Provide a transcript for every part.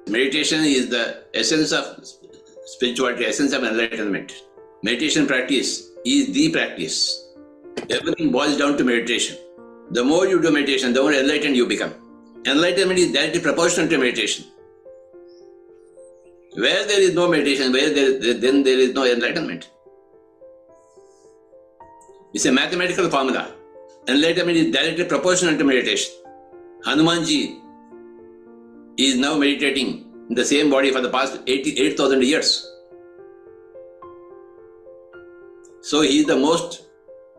Meditation is the essence of spirituality, essence of enlightenment. Meditation practice is the practice. Everything boils down to meditation. The more you do meditation, the more enlightened you become. Enlightenment is directly proportional to meditation. Where there is no meditation, then there is no enlightenment. It's a mathematical formula. Enlightenment is directly proportional to meditation. Hanumanji is now meditating in the same body for the past 8,000 years. So he is the most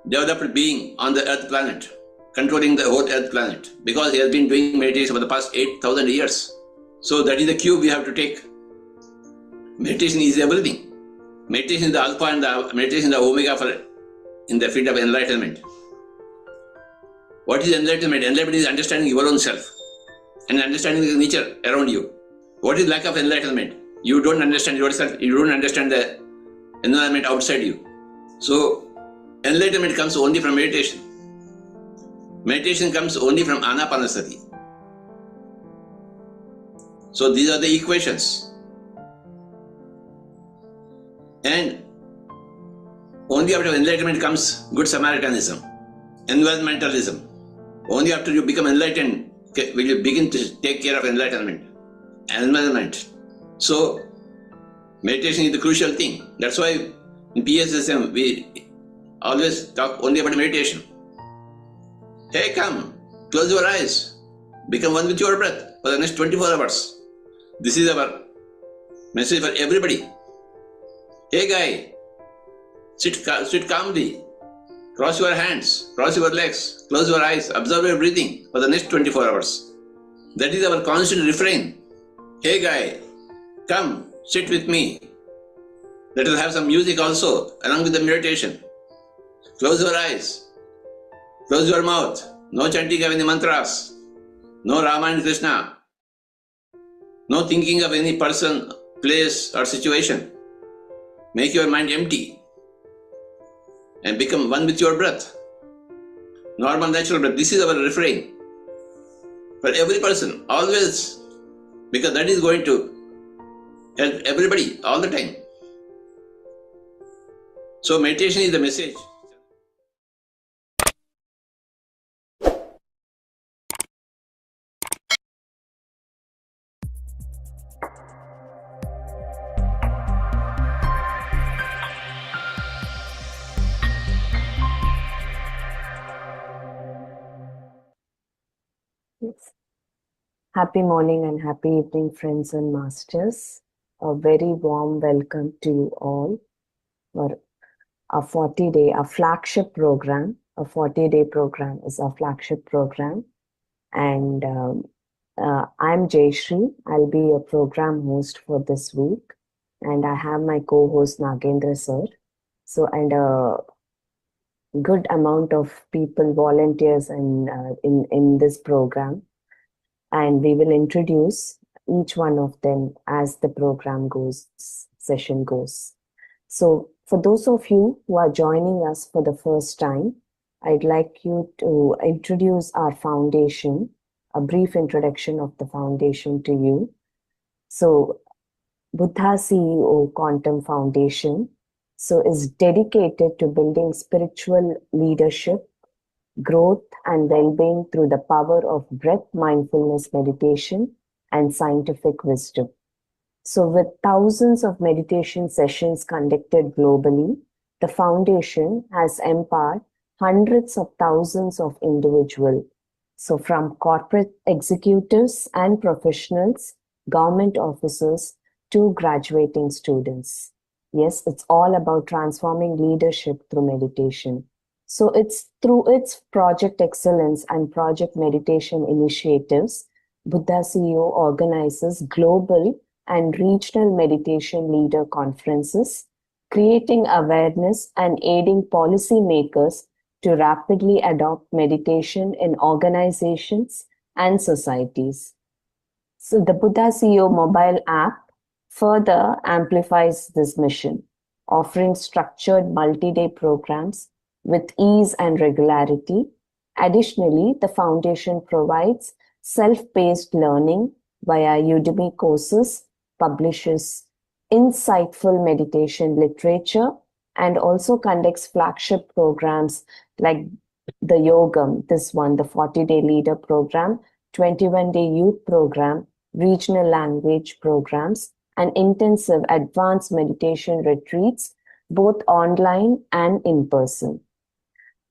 developed being on the earth planet, controlling the whole earth planet, because he has been doing meditation for the past 8,000 years. So that is the cue we have to take. Meditation is everything. Meditation is the alpha and the meditation is the omega in the field of enlightenment. What is enlightenment? Enlightenment is understanding your own self and understanding the nature around you. What is lack of enlightenment? You don't understand yourself, you don't understand the environment outside you. So, enlightenment comes only from meditation. Meditation comes only from Anapanasati. So, these are the equations. And only after enlightenment comes Good Samaritanism, environmentalism. Only after you become enlightened will you begin to take care of enlightenment. Environment. So, meditation is the crucial thing. That's why in PSSM we always talk only about meditation. Hey, come, close your eyes, become one with your breath for the next 24 hours. This is our message for everybody. Hey guy, sit calmly, cross your hands, cross your legs, close your eyes, observe your breathing for the next 24 hours. That is our constant refrain. Hey guy, come, sit with me. Let us have some music also along with the meditation. Close your eyes, close your mouth, no chanting of any mantras, no Rama and Krishna, no thinking of any person, place or situation. Make your mind empty and become one with your breath. Normal, natural breath. This is our refrain for every person, always, because that is going to help everybody all the time. So meditation is the message. Happy morning and happy evening, friends and masters. A very warm welcome to you all for our 40-day, our flagship program. A 40-day program is our flagship program. And I'm Jayashree. I'll be a program host for this week. And I have my co-host Nagendra sir. So, and a good amount of people, volunteers in this program. And we will introduce each one of them as the session goes. So for those of you who are joining us for the first time, I'd like you to introduce our foundation, a brief introduction of the foundation to you. So Buddha CEO Quantum Foundation is dedicated to building spiritual leadership, growth and well-being through the power of breath-mindfulness meditation and scientific wisdom. So with thousands of meditation sessions conducted globally, the foundation has empowered hundreds of thousands of individuals. So from corporate executives and professionals, government officers to graduating students. Yes, it's all about transforming leadership through meditation. So it's through its Project Excellence and Project Meditation initiatives, Buddha CEO organizes global and regional meditation leader conferences, creating awareness and aiding policymakers to rapidly adopt meditation in organizations and societies. So the Buddha CEO mobile app further amplifies this mission, offering structured multi-day programs with ease and regularity. Additionally, the foundation provides self-paced learning, via Udemy courses, publishes insightful meditation literature, and also conducts flagship programs like the Yogam, this one, the 40-day leader program, 21-day youth program, regional language programs, and intensive advanced meditation retreats, both online and in person.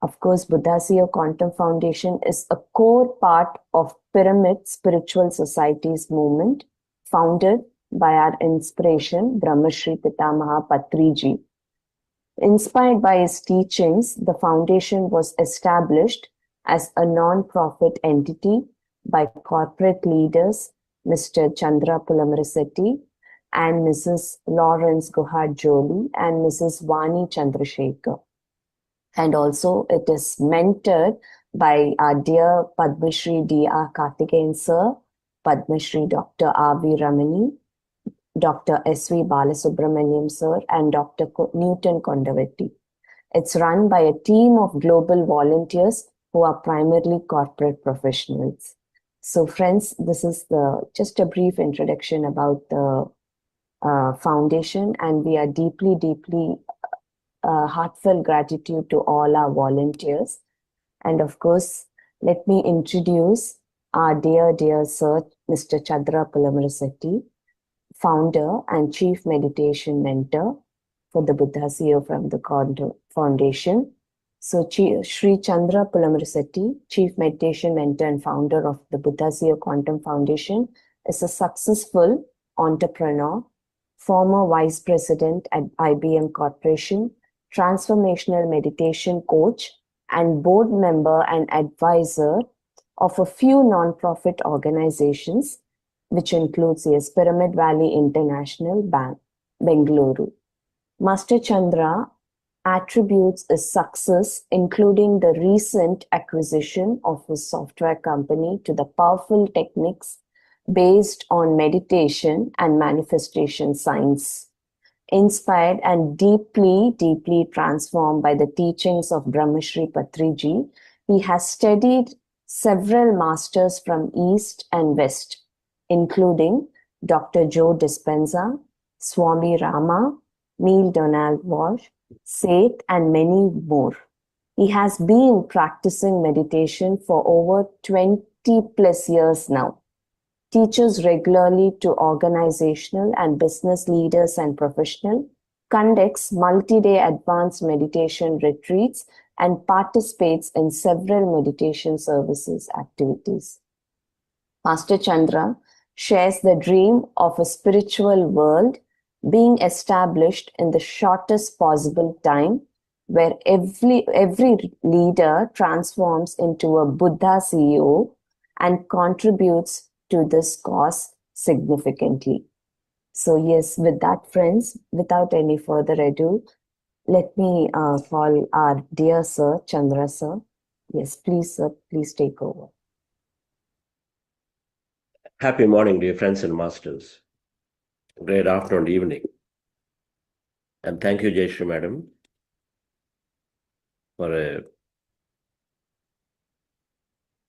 Of course, Buddhasio Quantum Foundation is a core part of Pyramid Spiritual Society's movement, founded by our inspiration, Brahmashri Pitamaha Patriji. Inspired by his teachings, the foundation was established as a non-profit entity by corporate leaders Mr. Chandra Pulamarasetti and Mrs. Lawrence Guhad Jolie and Mrs. Vani Chandrasekhar. And also it is mentored by our dear Padma Shri D.R. Karthikeyan Sir, Padma Shri Dr. R.V. Ramani, Dr. S.V. Balasubramaniam Sir, and Dr. Newton Kondavetti. It's run by a team of global volunteers who are primarily corporate professionals. So friends, this is just a brief introduction about the foundation, and we are deeply heartfelt gratitude to all our volunteers. And of course, let me introduce our dear Sir, Mr. Chandra Pulamarasetti, founder and chief meditation mentor for the Buddhasio from the foundation. So Sri Chandra Pulamarasetti, chief meditation mentor and founder of the Buddhasio Quantum Foundation, is a successful entrepreneur, former vice president at IBM Corporation, transformational meditation coach, and board member and advisor of a few non-profit organizations, which includes Pyramid Valley International Bank, Bengaluru. Master Chandra attributes his success, including the recent acquisition of his software company, to the powerful techniques based on meditation and manifestation science. Inspired and deeply transformed by the teachings of Brahmashri Patriji, he has studied several masters from East and West, including Dr. Joe Dispenza, Swami Rama, Neil Donald Walsh, Seth, and many more. He has been practicing meditation for over 20 plus years now. Teaches regularly to organizational and business leaders and professionals, conducts multi-day advanced meditation retreats, and participates in several meditation services activities. Master Chandra shares the dream of a spiritual world being established in the shortest possible time, where every leader transforms into a Buddha CEO and contributes to this cause significantly. So yes, with that, friends, without any further ado, let me call our dear Sir, Chandra Sir. Yes, please, sir, please take over. Happy morning, dear friends and masters. Great afternoon, evening. And thank you, Jayashree Madam, for a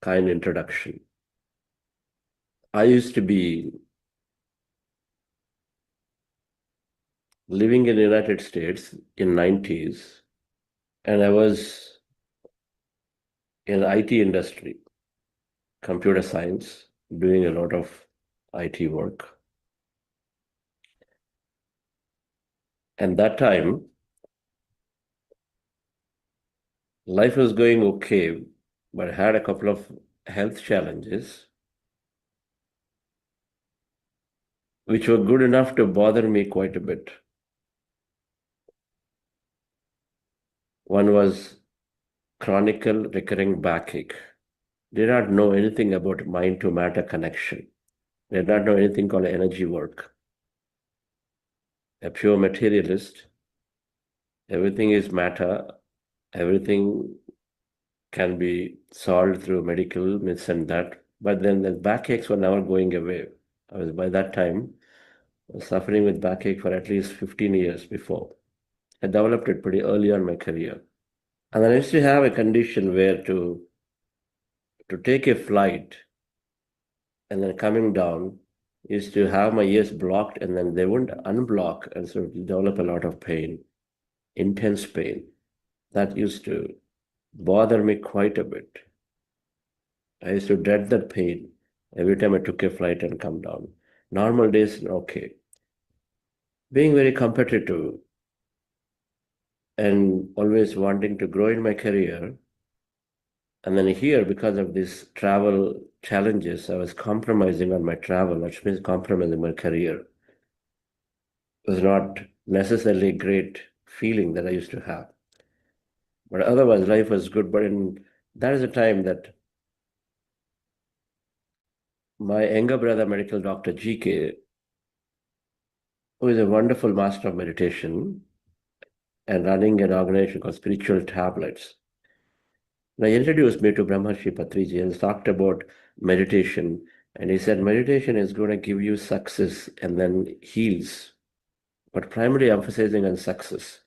kind introduction. I used to be living in the United States in 90s, and I was in the IT industry, computer science, doing a lot of IT work. And that time, life was going okay, but I had a couple of health challenges which were good enough to bother me quite a bit. One was chronic recurring backache. Did not know anything about mind to matter connection. Did not know anything called energy work. A pure materialist. Everything is matter. Everything can be solved through medical, this and that. But then the backaches were never going away. I was by that time suffering with backache for at least 15 years before. I developed it pretty early on in my career. And then I used to have a condition where to take a flight and then coming down, is to have my ears blocked and then they wouldn't unblock, and so develop a lot of pain, intense pain. That used to bother me quite a bit. I used to dread that pain every time I took a flight and come down. Normal days, okay. Being very competitive and always wanting to grow in my career. And then here, because of these travel challenges, I was compromising on my travel, which means compromising my career. It was not necessarily a great feeling that I used to have. But otherwise, life was good. But that is a time that my younger brother, medical doctor GK, who is a wonderful master of meditation and running an organization called Spiritual Tablets, now, he introduced me to Brahmarshi Patriji and talked about meditation. And he said, meditation is going to give you success and then heals, but primarily emphasizing on success.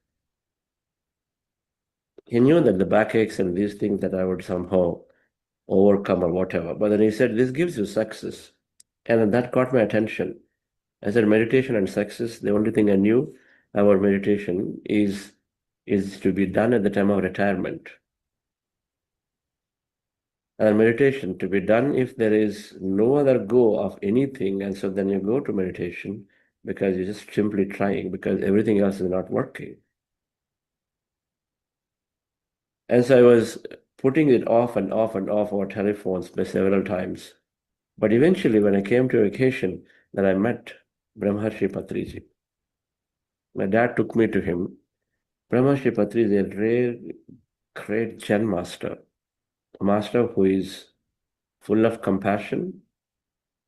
He knew that the backaches and these things that I would somehow overcome or whatever. But then he said, this gives you success. And that caught my attention. I said, meditation and success, the only thing I knew about meditation is to be done at the time of retirement. And meditation to be done if there is no other go of anything, and so then you go to meditation because you're just simply trying because everything else is not working. And so I was putting it off and off and off our telephones by several times. But eventually, when I came to a vacation, then I met Brahmarshi Patriji. My dad took me to him. Brahmarshi Patriji is a rare, great Zen master, a master who is full of compassion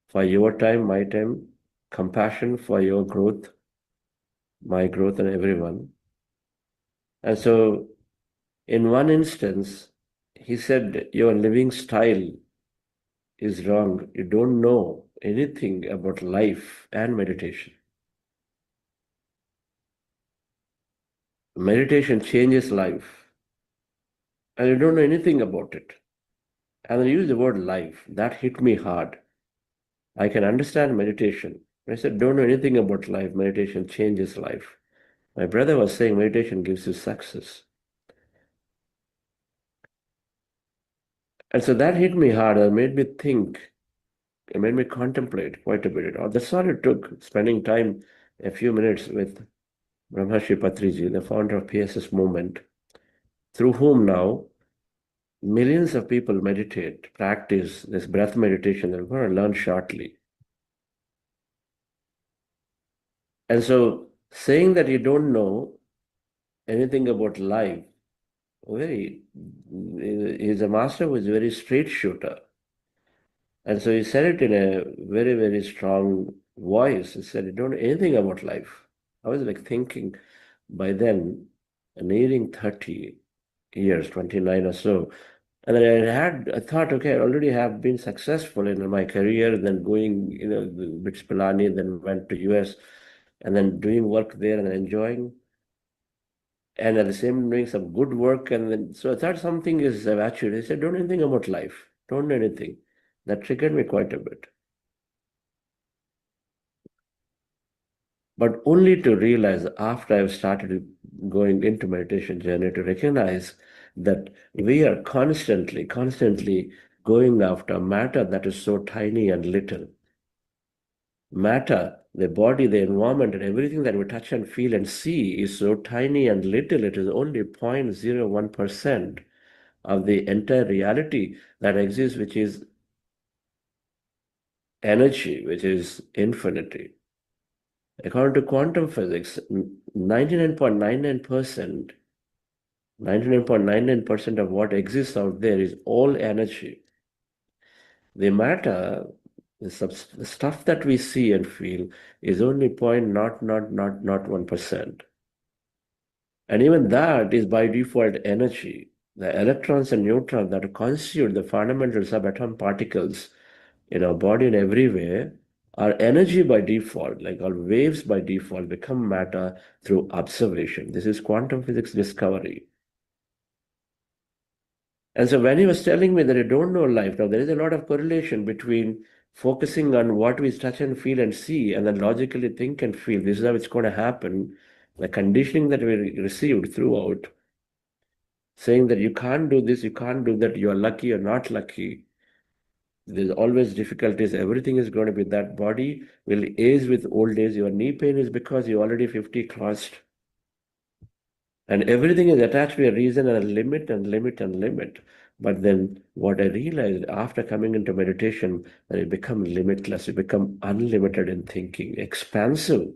for your time, my time, compassion for your growth, my growth, and everyone. And so, in one instance, he said, your living style is wrong. You don't know anything about life and meditation. Meditation changes life, and you don't know anything about it. And I used the word life. That hit me hard. I can understand meditation. I said, don't know anything about life. Meditation changes life. My brother was saying meditation gives you success. And so that hit me hard. It made me think. It made me contemplate quite a bit. That's all it took, spending time, a few minutes with Brahmarshi Patriji, the founder of PSS movement, through whom now millions of people meditate, practice this breath meditation that we're going to learn shortly. And so saying that you don't know anything about life, he's a master who is a very straight shooter. And so he said it in a very, very strong voice. He said, you don't know anything about life. I was like thinking by then, nearing 30 years, 29 or so. And then I thought, okay, I already have been successful in my career, then going, with Pilani, then went to US, and then doing work there and enjoying. And at the same time doing some good work. And then, so I thought something is actually, he said, don't know anything about life. Don't know anything. That triggered me quite a bit. But only to realize after I've started going into meditation journey to recognize that we are constantly going after matter that is so tiny and little. Matter, the body, the environment, and everything that we touch and feel and see is so tiny and little. It is only 0.01% of the entire reality that exists, which is energy, which is infinity. According to quantum physics, 99.99% of what exists out there is all energy. The matter, the stuff that we see and feel is only 0.0001%. And even that is by default energy. The electrons and neutrons that constitute the fundamental subatom particles in our body and everywhere are energy by default, like all waves by default become matter through observation. This is quantum physics discovery. And so when he was telling me that I don't know life, now there is a lot of correlation between focusing on what we touch and feel and see, and then logically think and feel, this is how it's going to happen. The conditioning that we received throughout, saying that you can't do this, you can't do that, you're lucky or not lucky. There's always difficulties. Everything is going to be that body will age with old age. Your knee pain is because you're already 50 crossed. And everything is attached to a reason and a limit and limit and limit. But then what I realized after coming into meditation, that it become limitless, it become unlimited in thinking, expansive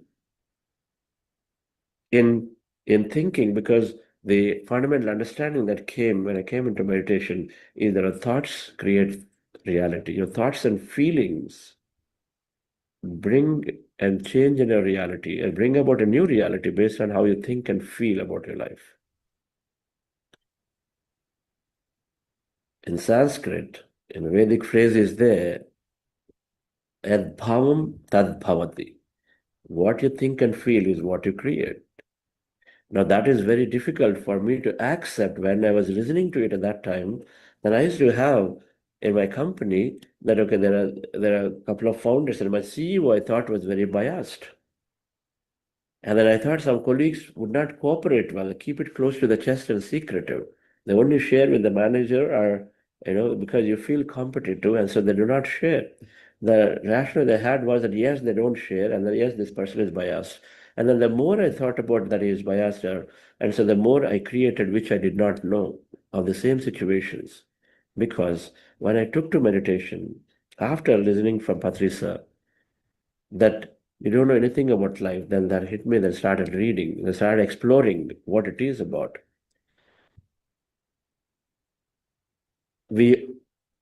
in thinking, because the fundamental understanding that came when I came into meditation is that our thoughts create reality. Your thoughts and feelings bring and change in your reality and bring about a new reality based on how you think and feel about your life. In Sanskrit, in Vedic phrase is there, Yad bhavam tad bhavati. What you think and feel is what you create. Now that is very difficult for me to accept when I was listening to it at that time. Then I used to have in my company that, okay, there are a couple of founders, and my CEO I thought was very biased. And then I thought some colleagues would not cooperate well, keep it close to the chest and secretive. They only share with the manager, or because you feel competitive, and so they do not share. The rationale they had was that yes, they don't share, and then yes, this person is biased. And then the more I thought about that he is biased, and so the more I created, which I did not know, of the same situations. Because when I took to meditation, after listening from Patrisa, that you don't know anything about life, then that hit me, then started reading, then started exploring what it is about.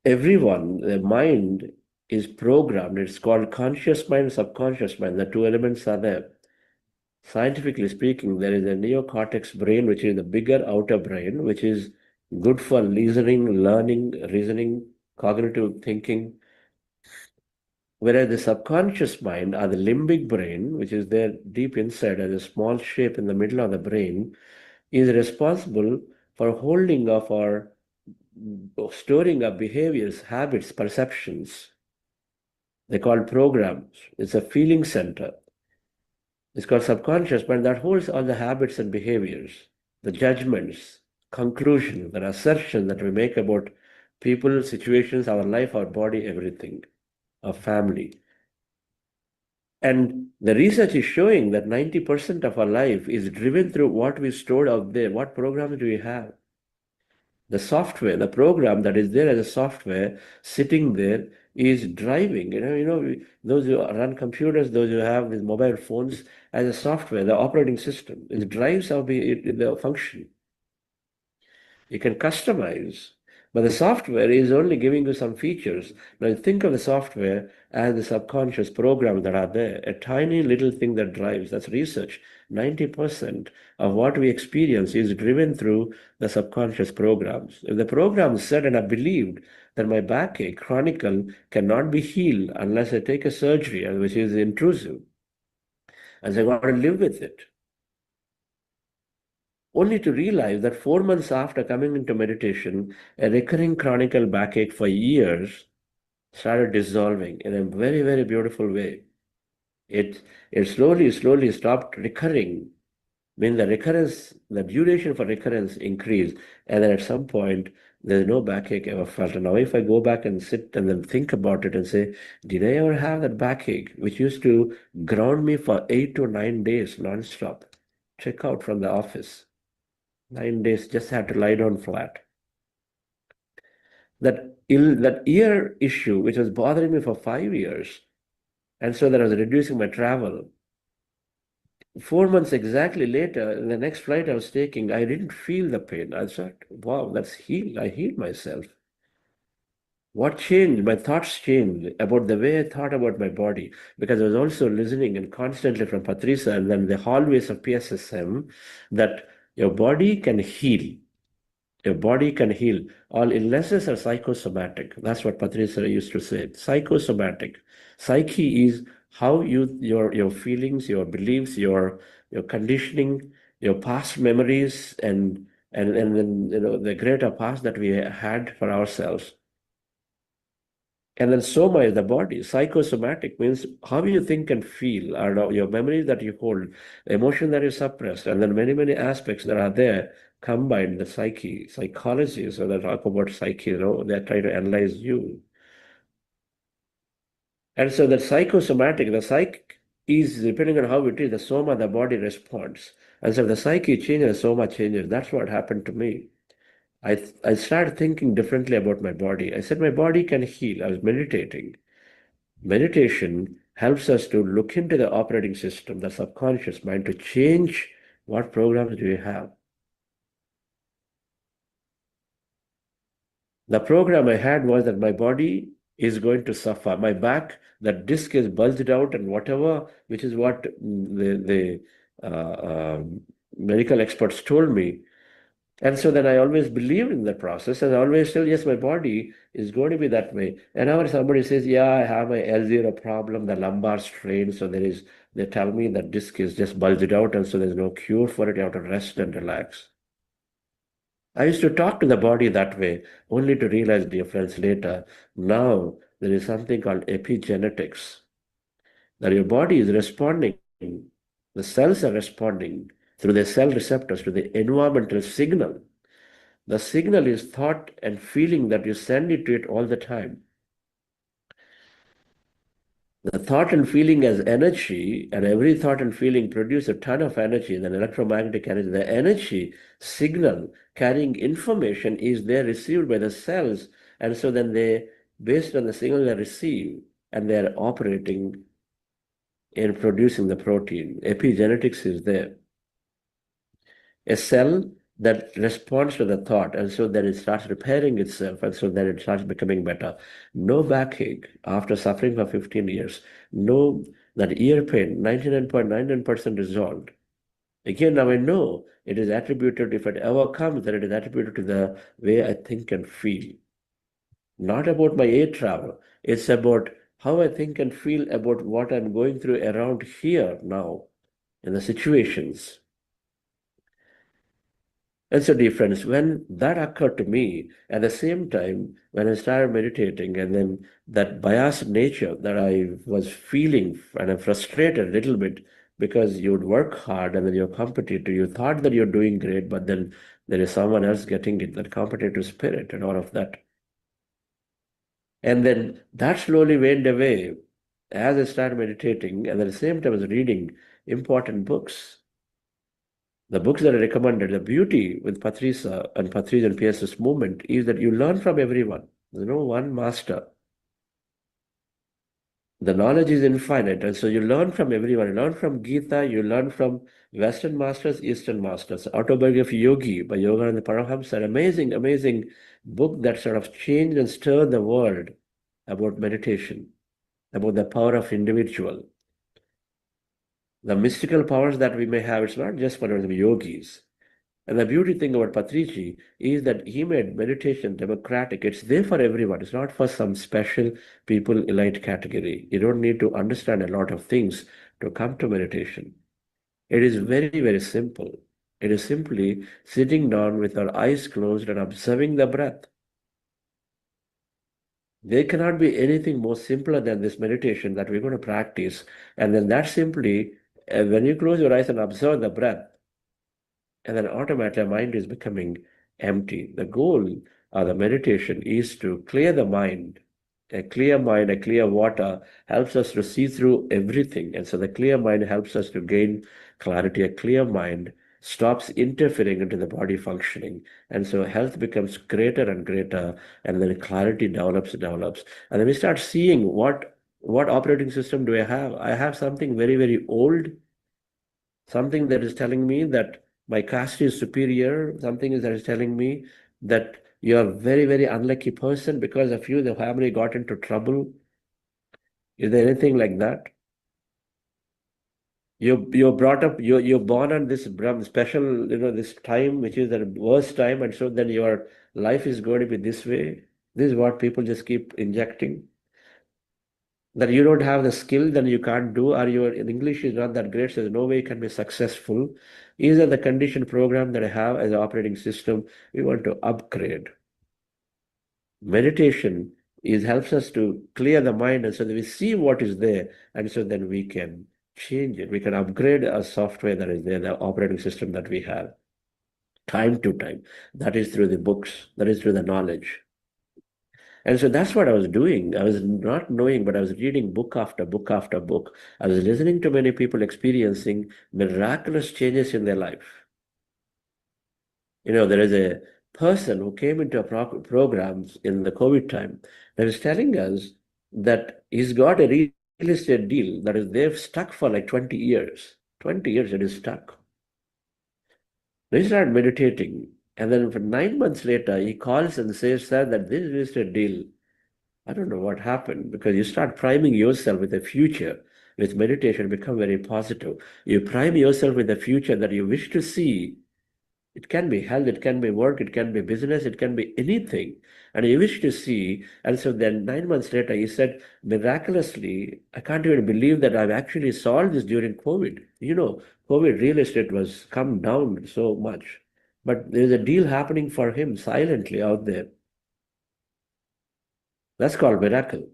Everyone, the mind is programmed. It's called conscious mind, subconscious mind. The two elements are there. Scientifically speaking, there is a neocortex brain, which is the bigger outer brain, which is good for listening, learning, reasoning, cognitive thinking. Whereas the subconscious mind, or the limbic brain, which is there deep inside as a small shape in the middle of the brain, is responsible for holding of our storing of behaviors, habits, perceptions. They call programs. It's a feeling center. It's called subconscious, but that holds all the habits and behaviors, the judgments, conclusions, the assertions that we make about people, situations, our life, our body, everything, our family. And the research is showing that 90% of our life is driven through what we stored out there. What programs do we have? The software, the program that is there as a software sitting there is driving. Those who run computers, those who have these mobile phones as a software, the operating system, it drives the function. You can customize, but the software is only giving you some features. Now think of the software as the subconscious programs that are there, a tiny little thing that drives. That's research. 90% of what we experience is driven through the subconscious programs. If the program said and I believed that my backache, chronic, cannot be healed unless I take a surgery, which is intrusive, and I got to live with it, only to realize that 4 months after coming into meditation, a recurring chronic backache for years started dissolving in a very, very beautiful way. It slowly stopped recurring. When the recurrence, the duration for recurrence increased, and then at some point, there's no backache ever felt. And now if I go back and sit and then think about it and say, did I ever have that backache, which used to ground me for 8 to 9 days nonstop? Check out from the office. 9 days, just had to lie down flat. That ear issue, which was bothering me for 5 years, and so that I was reducing my travel. 4 months exactly later, the next flight I was taking, I didn't feel the pain. I thought, wow, that's healed. I healed myself. What changed? My thoughts changed about the way I thought about my body, because I was also listening and constantly from Patrisa and then the hallways of PSSM that your body can heal. Your body can heal. All illnesses are psychosomatic. That's what Patricia used to say. Psychosomatic. Psyche is how your feelings, your beliefs, your conditioning, your past memories, and then the greater past that we had for ourselves. And then soma is the body. Psychosomatic means how you think and feel, or your memories that you hold, emotion that is suppressed, and then many, many aspects that are there combined, the psyche, psychology. So they talk about psyche, they try to analyze you. And so the psychosomatic, the psyche is depending on how it is, the soma, the body responds. And so if the psyche changes, the soma changes. That's what happened to me. I started thinking differently about my body. I said my body can heal. I was meditating. Meditation helps us to look into the operating system, the subconscious mind, to change what programs do we have. The program I had was that my body is going to suffer. My back, that disc is bulged out and whatever, which is what the medical experts told me. And so then I always believed in the process and I always tell, yes, my body is going to be that way. And now somebody says, yeah, I have my L0 problem, the lumbar strain. So they tell me that disc is just bulged out and so there's no cure for it. You have to rest and relax. I used to talk to the body that way, only to realize, dear friends, later, now there is something called epigenetics, that your body is responding, the cells are responding through the cell receptors to the environmental signal. The signal is thought and feeling that you send it to it all the time. The thought and feeling as energy, and every thought and feeling produce a ton of energy, then electromagnetic energy. The energy signal carrying information is there received by the cells, and so then they, based on the signal they receive, and they are operating in producing the protein. Epigenetics is there. A cell that responds to the thought, and so then it starts repairing itself, and so then it starts becoming better. No backache after suffering for 15 years. No, that ear pain, 99.99% resolved. Again, now I know it is attributed, if it ever comes, that it is attributed to the way I think and feel. Not about my air travel. It's about how I think and feel about what I'm going through around here now in the situations. And so, dear friends, when that occurred to me, at the same time, when I started meditating, and then that biased nature that I was feeling, and I'm frustrated a little bit because you'd work hard and then you're competitive, you thought that you're doing great, but then there is someone else getting it, that competitive spirit and all of that. And then that slowly waned away as I started meditating, and at the same time, I was reading important books. The books that I recommended, the beauty with Patricia and Pierce's movement is that you learn from everyone. There's no one master. The knowledge is infinite, and so you learn from everyone. You learn from Gita, you learn from Western masters, Eastern masters. Autobiography of Yogi by Yogananda Paramahamsa, an amazing, amazing book that sort of changed and stirred the world about meditation, about the power of individual. The mystical powers that we may have, it's not just for the yogis. And the beauty thing about Patrici is that he made meditation democratic. It's there for everyone. It's not for some special people, elite category. You don't need to understand a lot of things to come to meditation. It is very, very simple. It is simply sitting down with our eyes closed and observing the breath. There cannot be anything more simpler than this meditation that we're going to practice. And then that simply, when you close your eyes and observe the breath, and then automatically our mind is becoming empty. The goal of the meditation is to clear the mind. A clear mind, a clear water helps us to see through everything. And so the clear mind helps us to gain clarity. A clear mind stops interfering into the body functioning. And so health becomes greater and greater, and then clarity develops. And then we start seeing what operating system do I have? I have something very, very old, something that is telling me that my caste is superior, something that is telling me that you're a very, very unlucky person because of you, the family got into trouble. Is there anything like that? You're brought up, you're born on this special, this time, which is the worst time, and so then your life is going to be this way. This is what people just keep injecting. That you don't have the skill, then you can't do, or your English is not that great, so there's no way you can be successful. These are the conditioned program that I have as an operating system. We want to upgrade. Meditation it helps us to clear the mind, and so that we see what is there, and so then we can change it. We can upgrade a software that is there, the operating system that we have, time to time. That is through the books, that is through the knowledge. And so that's what I was doing. I was not knowing, but I was reading book after book after book. I was listening to many people experiencing miraculous changes in their life. There is a person who came into programs in the COVID time that is telling us that he's got a real estate deal that is they've stuck for like 20 years. 20 years it is stuck. They started meditating, and then for 9 months later, he calls and says, "Sir, that this real estate deal, I don't know what happened," because you start priming yourself with a future. With meditation, become very positive. You prime yourself with a future that you wish to see. It can be health, it can be work, it can be business, it can be anything. And you wish to see. And so then 9 months later, he said, miraculously, I can't even believe that I've actually solved this during COVID. COVID real estate was come down so much. But there's a deal happening for him silently out there. That's called miracle.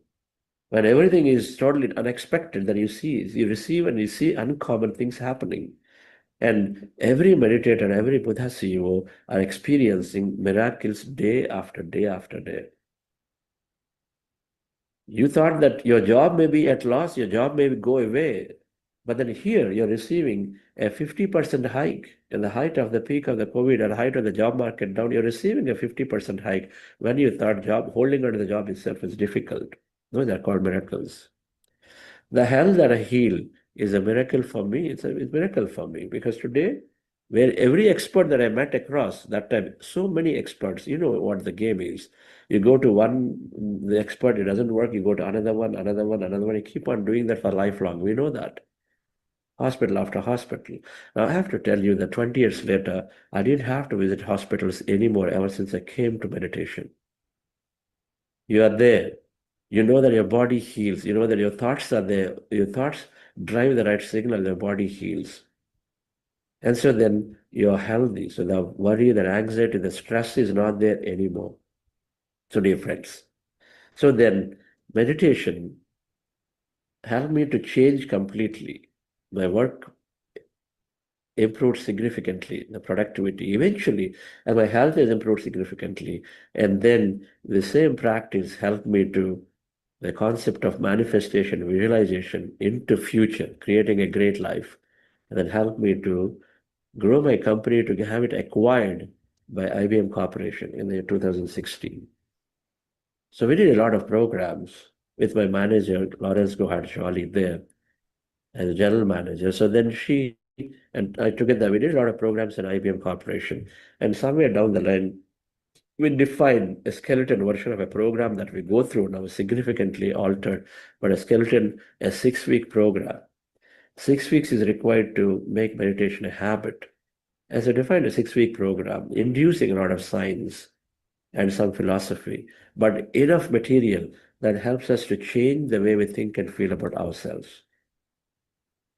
When everything is totally unexpected, that you receive and you see uncommon things happening. And every meditator, every Buddha CEO are experiencing miracles day after day after day. You thought that your job may be at loss, your job may go away, but then here you're receiving a 50% hike in the height of the peak of the COVID and height of the job market down. You're receiving a 50% hike when you thought holding on to the job itself is difficult. Those are called miracles. The health that I heal is a miracle for me. It's a miracle for me because today, where every expert that I met across that time, so many experts, you know what the game is. You go to the expert, it doesn't work. You go to another one, another one, another one. You keep on doing that for lifelong. We know that. Hospital after hospital. Now, I have to tell you that 20 years later, I didn't have to visit hospitals anymore ever since I came to meditation. You are there. You know that your body heals. You know that your thoughts are there. Your thoughts drive the right signal, your body heals. And so then you're healthy. So the worry, the anxiety, the stress is not there anymore. So dear friends. So then meditation helped me to change completely. My work improved significantly, the productivity eventually, and my health has improved significantly. And then the same practice helped me to the concept of manifestation, visualization into future, creating a great life, and then helped me to grow my company to have it acquired by IBM Corporation in the year 2016. So we did a lot of programs with my manager, Lawrence Gohad-Shawley, there as a general manager. So then she and I together, we did a lot of programs in IBM Corporation. And somewhere down the line, we define a skeleton version of a program that we go through now significantly altered, but a 6-week program. 6 weeks is required to make meditation a habit. As I defined a 6-week program, inducing a lot of science and some philosophy, but enough material that helps us to change the way we think and feel about ourselves.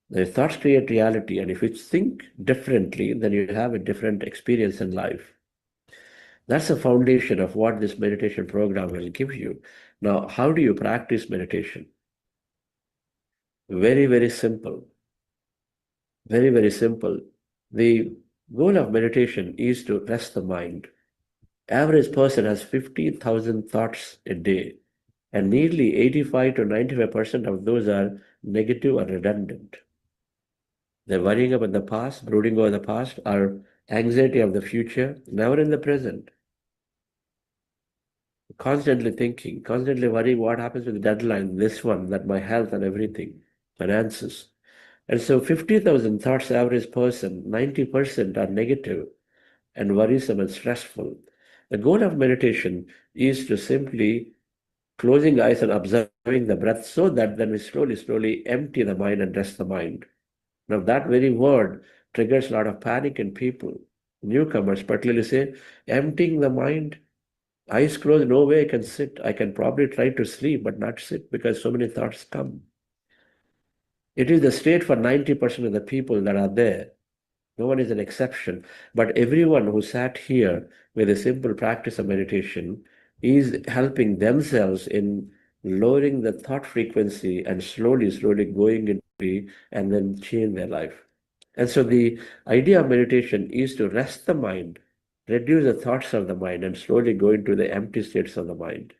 The thoughts create reality, and if you think differently, then you have a different experience in life. That's the foundation of what this meditation program will give you. Now, how do you practice meditation? Very, very simple. Very, very simple. The goal of meditation is to rest the mind. Average person has 50,000 thoughts a day, and nearly 85 to 95% of those are negative or redundant. They're worrying about the past, brooding over the past, or anxiety of the future, never in the present. Constantly thinking, constantly worrying what happens with the deadline, this one, that my health and everything, finances. And so 50,000 thoughts average person, 90% are negative and worrisome and stressful. The goal of meditation is to simply closing eyes and observing the breath so that then we slowly empty the mind and rest the mind. Now that very word triggers a lot of panic in people. Newcomers particularly say, emptying the mind, eyes closed, no way I can sit. I can probably try to sleep, but not sit because so many thoughts come. It is the state for 90% of the people that are there. No one is an exception. But everyone who sat here with a simple practice of meditation is helping themselves in lowering the thought frequency and slowly going into and then change their life. And so the idea of meditation is to rest the mind, reduce the thoughts of the mind, and slowly go into the empty states of the mind.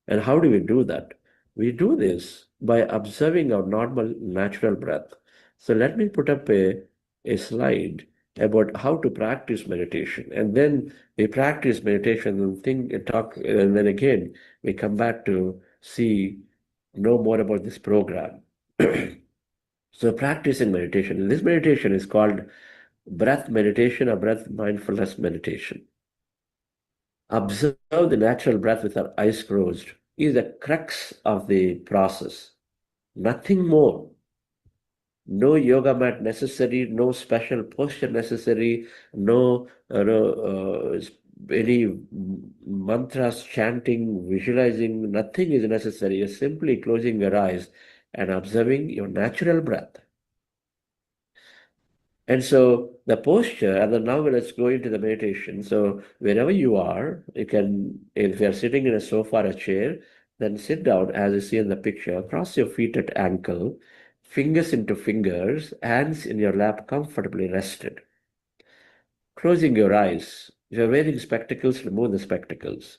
And how do we do that? We do this by observing our normal natural breath. So let me put up a slide about how to practice meditation. And then we practice meditation and think and talk, and then again we come back to know more about this program. So practicing meditation. This meditation is called breath meditation or breath mindfulness meditation. Observe the natural breath with our eyes closed is the crux of the process. Nothing more. No yoga mat necessary, no special posture necessary, no any mantras, chanting, visualizing, nothing is necessary. You're simply closing your eyes and observing your natural breath. And so the posture, and then now let's go into the meditation. So wherever you are, you can, if you're sitting in a sofa or a chair, then sit down as you see in the picture, cross your feet at ankle, fingers into fingers, hands in your lap comfortably rested. Closing your eyes. If you're wearing spectacles, remove the spectacles.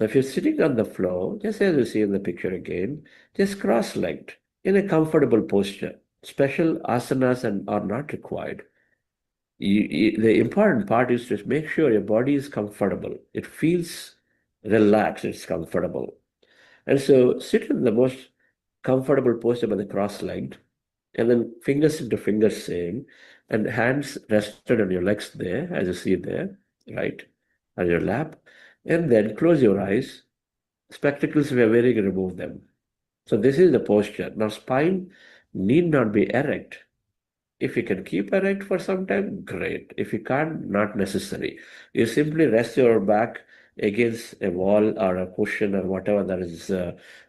Now if you're sitting on the floor, just as you see in the picture again, just cross-legged in a comfortable posture. Special asanas are not required. The important part is to make sure your body is comfortable. It feels relaxed, it's comfortable. And so sit in the most comfortable posture by the cross-legged, and then fingers into fingers same, and hands rested on your legs there, as you see there, right, on your lap. And then close your eyes. Spectacles if you're wearing, remove them. So this is the posture. Now spine need not be erect. If you can keep erect for some time, great. If you can't, not necessary. You simply rest your back against a wall or a cushion or whatever that is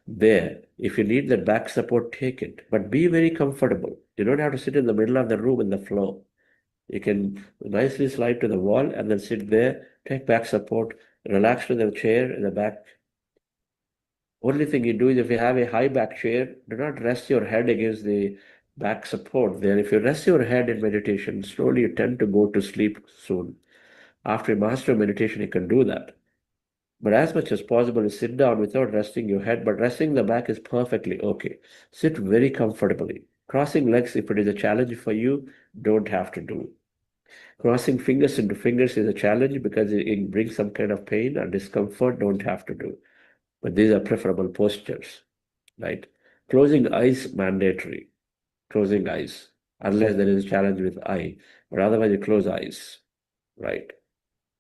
there. If you need that back support, take it. But be very comfortable. You don't have to sit in the middle of the room in the floor. You can nicely slide to the wall and then sit there, take back support, relax to the chair in the back. Only thing you do is if you have a high back chair, do not rest your head against the back support there. If you rest your head in meditation, slowly you tend to go to sleep soon. After you master meditation, you can do that. But as much as possible, you sit down without resting your head, but resting the back is perfectly okay. Sit very comfortably. Crossing legs, if it is a challenge for you, don't have to do. Crossing fingers into fingers is a challenge because it brings some kind of pain or discomfort, don't have to do. But these are preferable postures, right? Closing eyes, mandatory. Closing eyes, unless there is a challenge with eye, but otherwise you close eyes, right?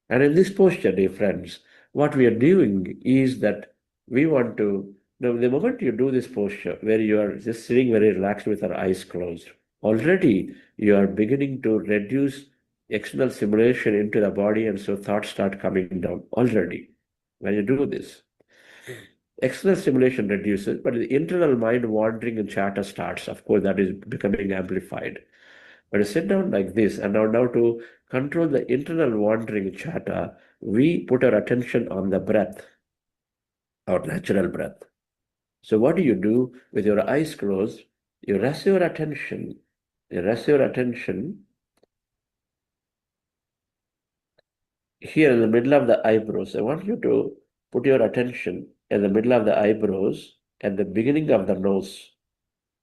And in this posture, dear friends, what we are doing is that we want to, now the moment you do this posture, where you are just sitting very relaxed with our eyes closed, already you are beginning to reduce external stimulation into the body, and so thoughts start coming down already when you do this. External stimulation reduces, but the internal mind wandering and chatter starts. Of course, that is becoming amplified. But to sit down like this, and now to control the internal wandering chatter, we put our attention on the breath, our natural breath. So what do you do with your eyes closed? You rest your attention. You rest your attention here in the middle of the eyebrows. I want you to put your attention in the middle of the eyebrows at the beginning of the nose.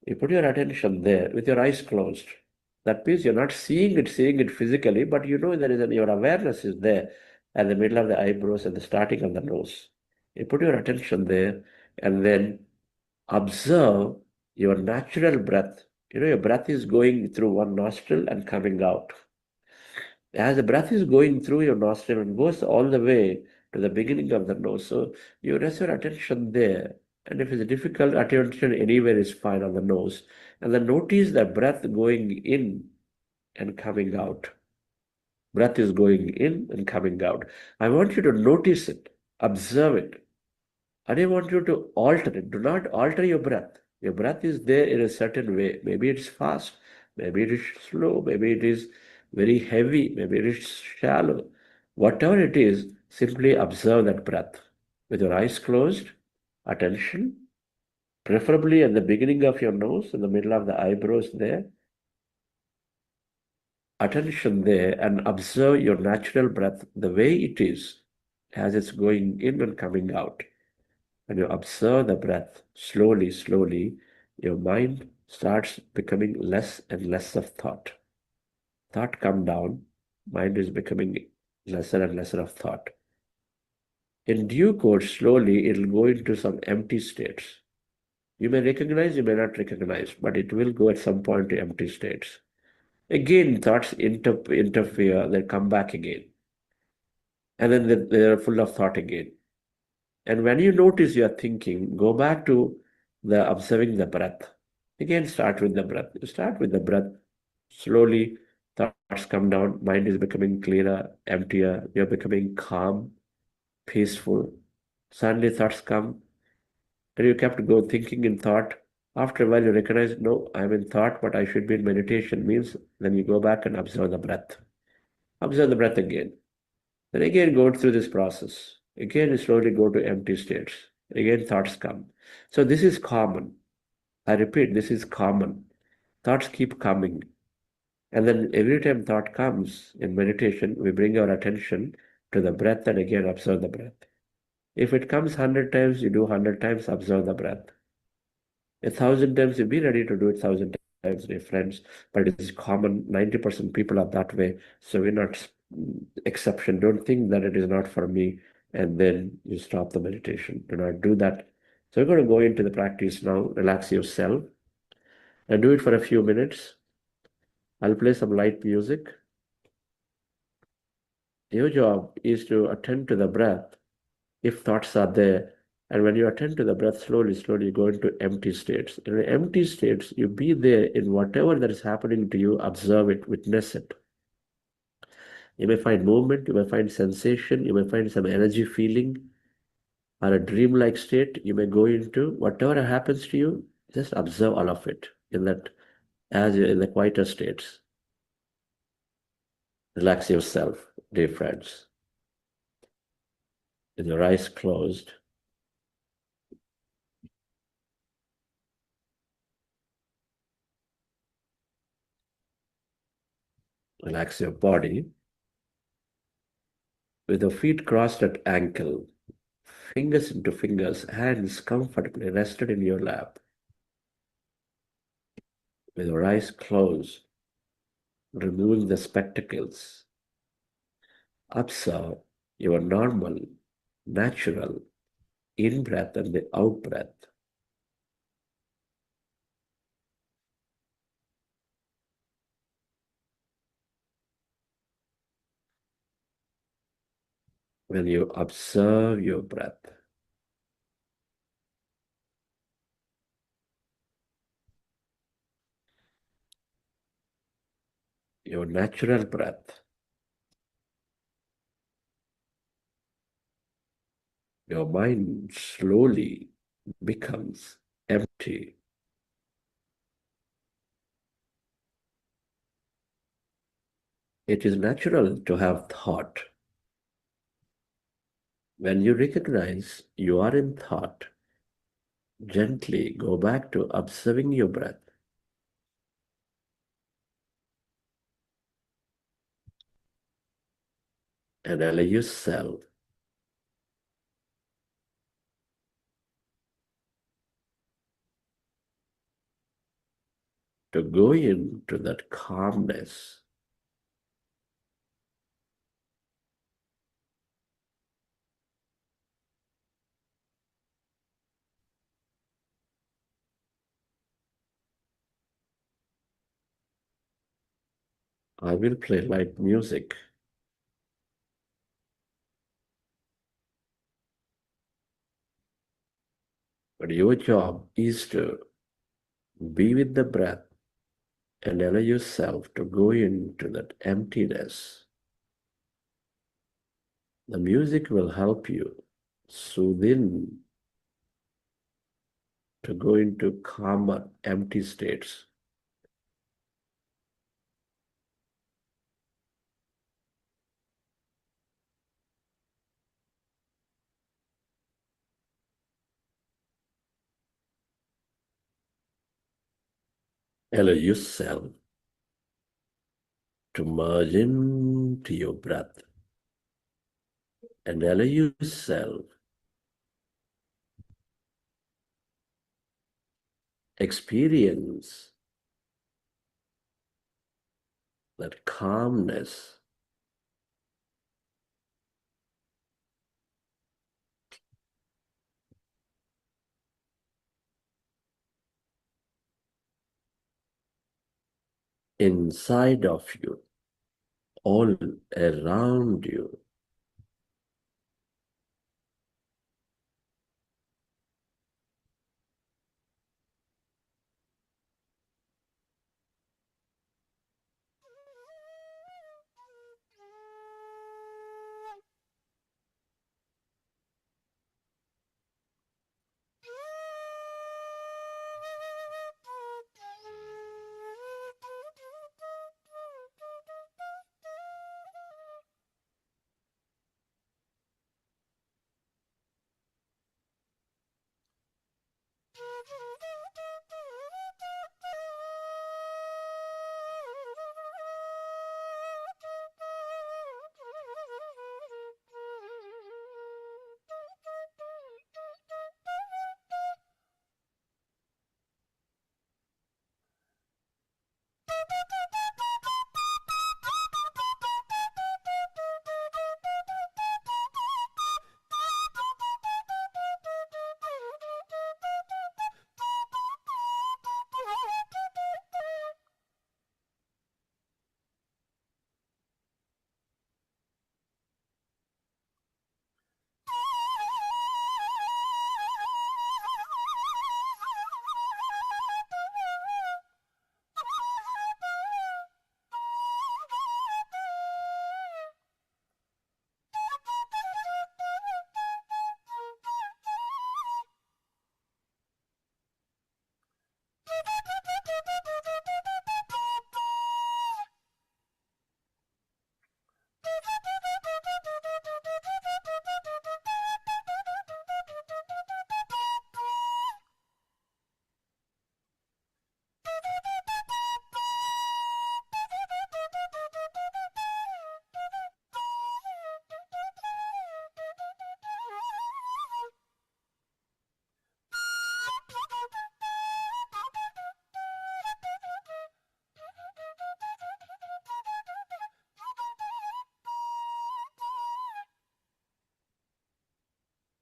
You put your attention there with your eyes closed. That means you're not seeing it physically, but you know your awareness is there at the middle of the eyebrows and the starting of the nose. You put your attention there and then observe your natural breath. You know, your breath is going through one nostril and coming out. As the breath is going through your nostril and goes all the way to the beginning of the nose. So you rest your attention there. And if it's difficult, attention anywhere is fine on the nose. And then notice the breath going in and coming out. Breath is going in and coming out. I want you to notice it, observe it. And I want you to alter it. Do not alter your breath. Your breath is there in a certain way. Maybe it's fast, maybe it is slow, maybe it is very heavy, maybe it is shallow. Whatever it is, simply observe that breath. with your eyes closed, attention, preferably at the beginning of your nose, in the middle of the eyebrows there. Attention there, and observe your natural breath the way it is as it's going in and coming out. When you observe the breath slowly, slowly, your mind starts becoming less and less of thought. Thought come down, mind is becoming lesser and lesser of thought. In due course, slowly, it'll go into some empty states. You may recognize, you may not recognize, but it will go at some point to empty states. Again, thoughts interfere, they come back again. And then they are full of thought again. And when you notice you are thinking, go back to the observing the breath. Again, start with the breath. You start with the breath. Slowly, thoughts come down. Mind is becoming clearer, emptier. You're becoming calm, peaceful. Suddenly, thoughts come. And you kept go thinking in thought. After a while, you recognize, no, I'm in thought, but I should be in meditation. Means then you go back and observe the breath. Observe the breath again. Then again, go through this process. Again, you slowly go to empty states. Again, thoughts come. So this is common. I repeat, this is common. Thoughts keep coming. And then every time thought comes in meditation, we bring our attention to the breath and again observe the breath. If it comes 100 times, you do 100 times, observe the breath. 1,000 times, you be ready to do it 1,000 times, dear friends. But it is common. 90% people are that way. So we're not exception. Don't think that it is not for me and then you stop the meditation. Do not do that. So we're going to go into the practice now. Relax yourself and do it for a few minutes. I'll play some light music. Your job is to attend to the breath if thoughts are there. And when you attend to the breath slowly, slowly, you go into empty states. In empty states, you be there in whatever that is happening to you, observe it, witness it. You may find movement, you may find sensation, you may find some energy feeling, or a dreamlike state. You may go into whatever happens to you, just observe all of it in that, as you're in the quieter states. Relax yourself, dear friends. With your eyes closed, relax your body. With your feet crossed at ankle, fingers into fingers, hands comfortably rested in your lap. With your eyes closed, removing the spectacles, observe your normal, natural in-breath and the out-breath. When you observe your breath, your natural breath, your mind slowly becomes empty. It is natural to have thought. When you recognize you are in thought, gently go back to observing your breath. And allow yourself to go into that calmness. I will play light music. But your job is to be with the breath and allow yourself to go into that emptiness. The music will help you soothe in to go into calmer, empty states. Allow yourself to merge into your breath and allow yourself experience that calmness inside of you, all around you.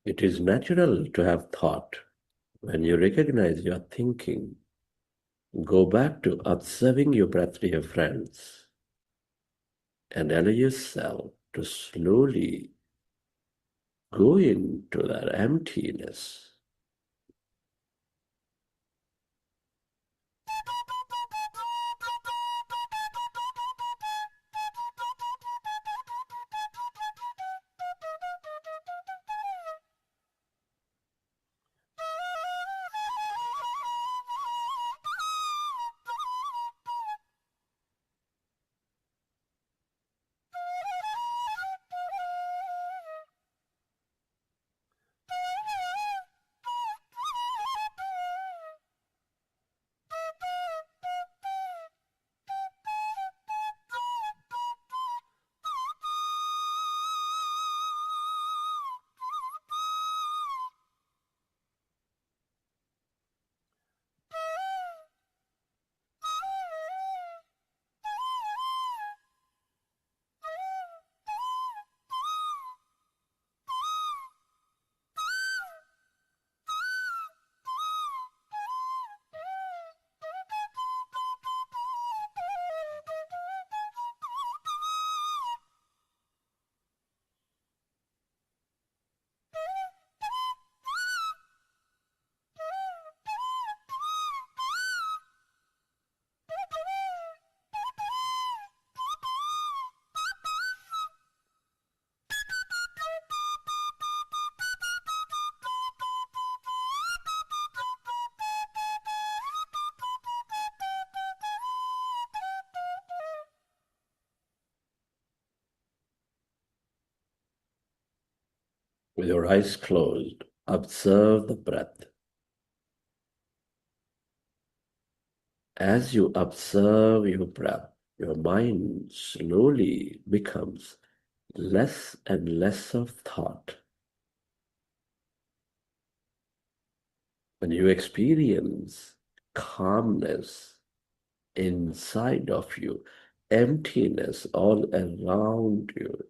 It is natural to have thought. When you recognize your thinking, go back to observing your breath, dear friends, and allow yourself to slowly go into that emptiness. With your eyes closed, observe the breath. As you observe your breath, your mind slowly becomes less and less of thought. When you experience calmness inside of you, emptiness all around you,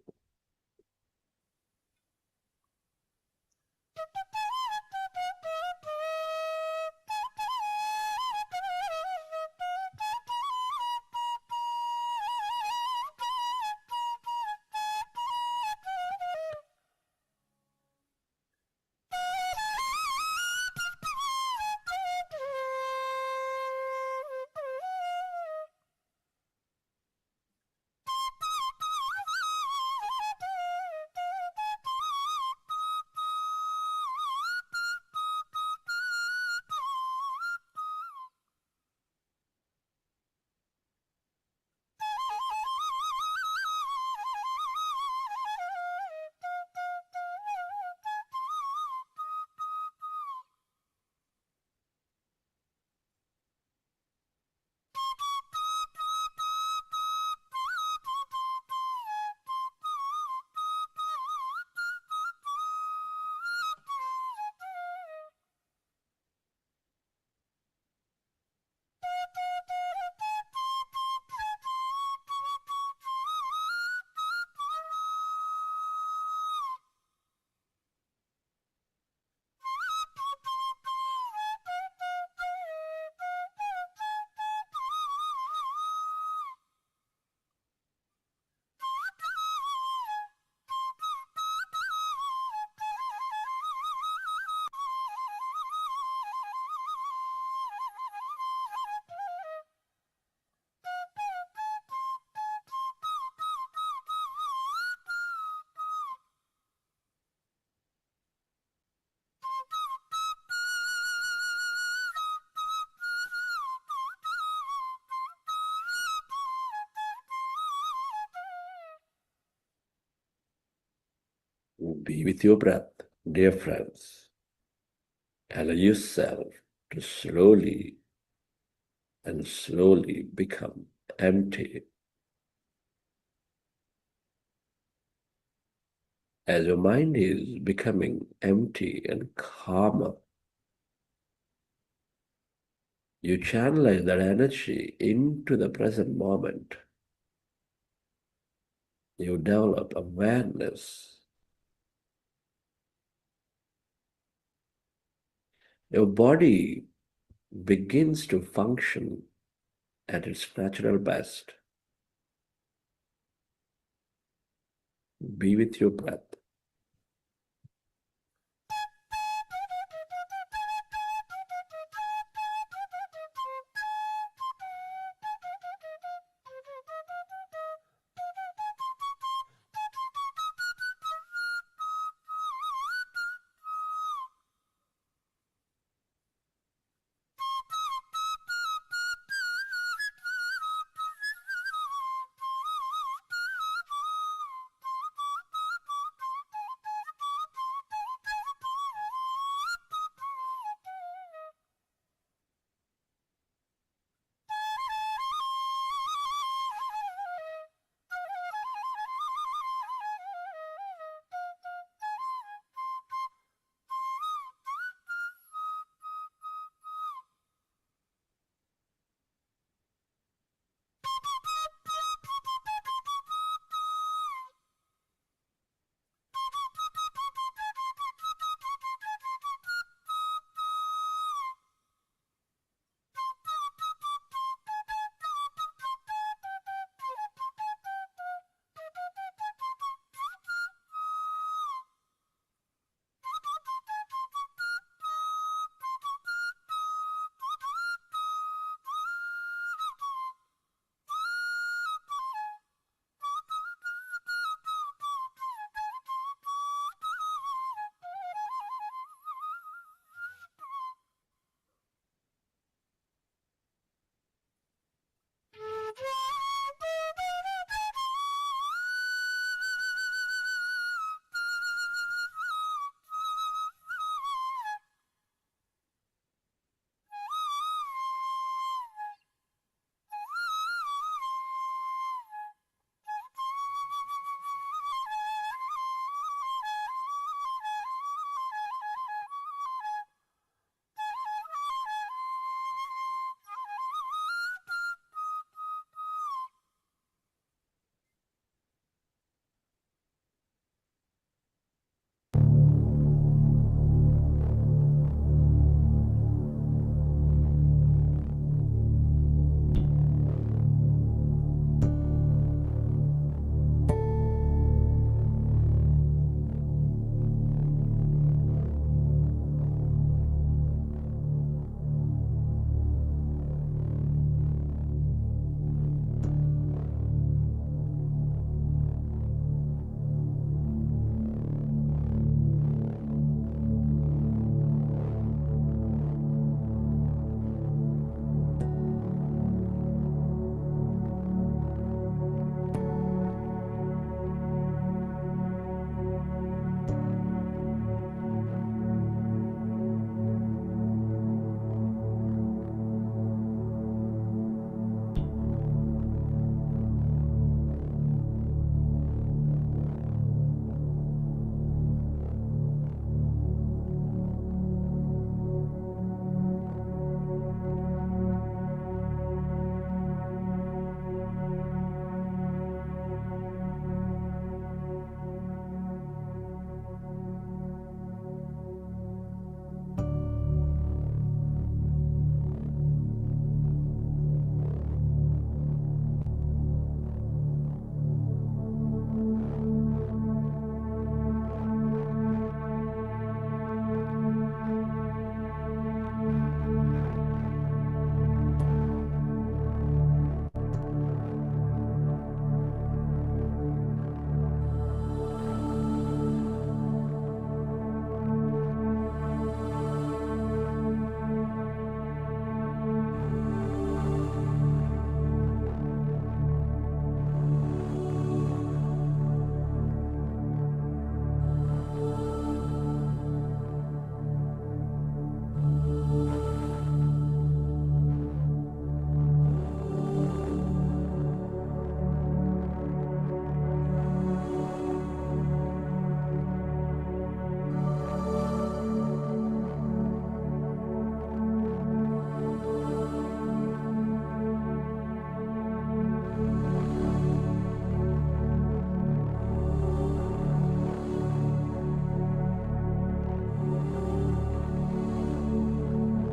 be with your breath, dear friends. Allow yourself to slowly and slowly become empty. As your mind is becoming empty and calmer, you channelize that energy into the present moment. You develop awareness. Your body begins to function at its natural best. Be with your breath.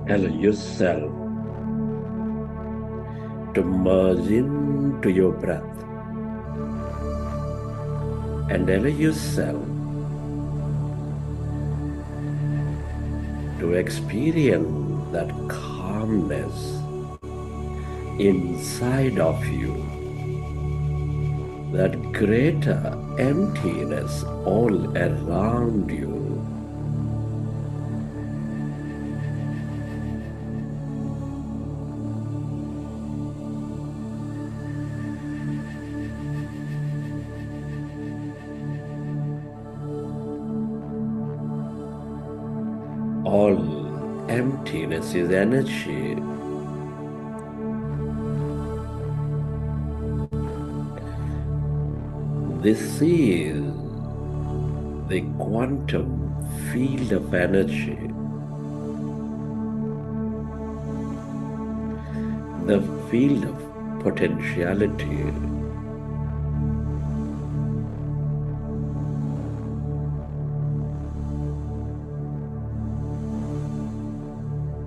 Allow yourself to merge into your breath and allow yourself to experience that calmness inside of you, that greater emptiness all around you. All emptiness is energy. This is the quantum field of energy, the field of potentiality.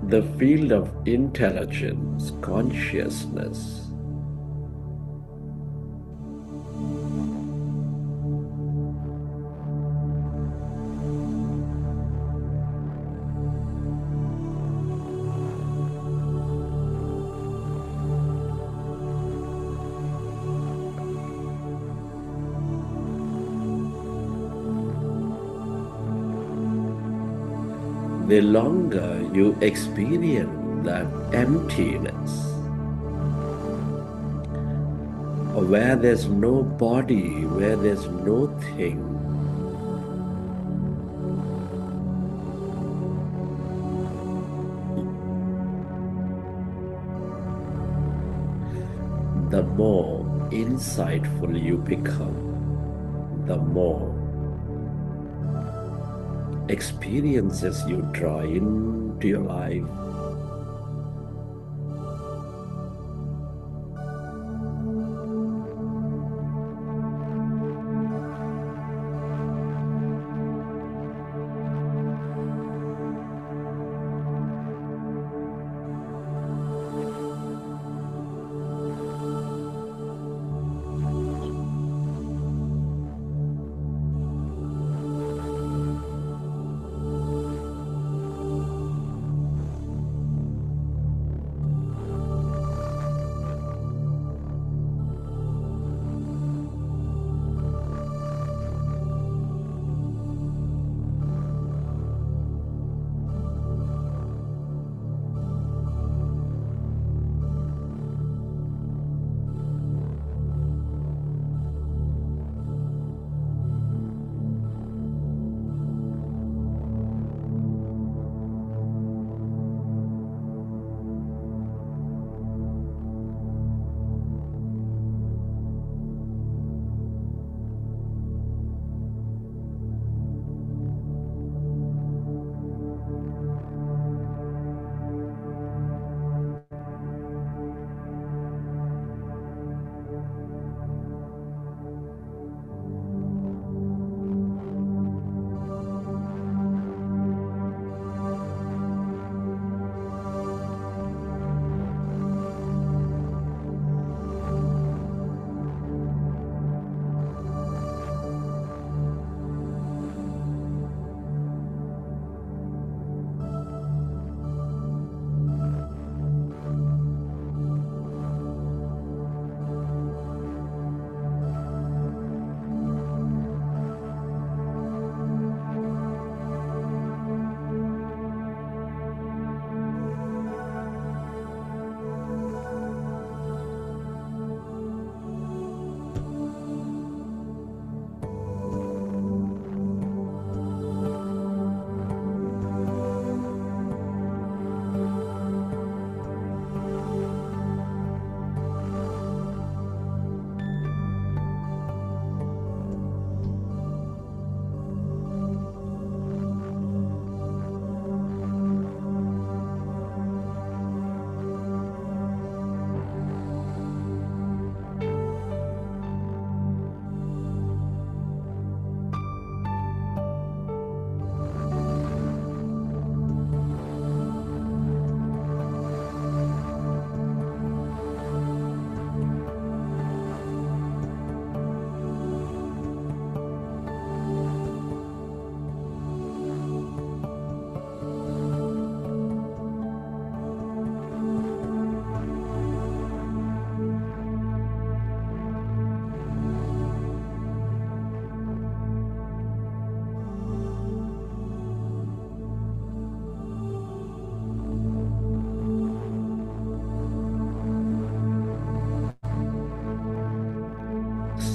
The field of intelligence, consciousness. The longer you experience that emptiness, where there's no body, where there's no thing, the more insightful you become, the more experiences you draw into your life.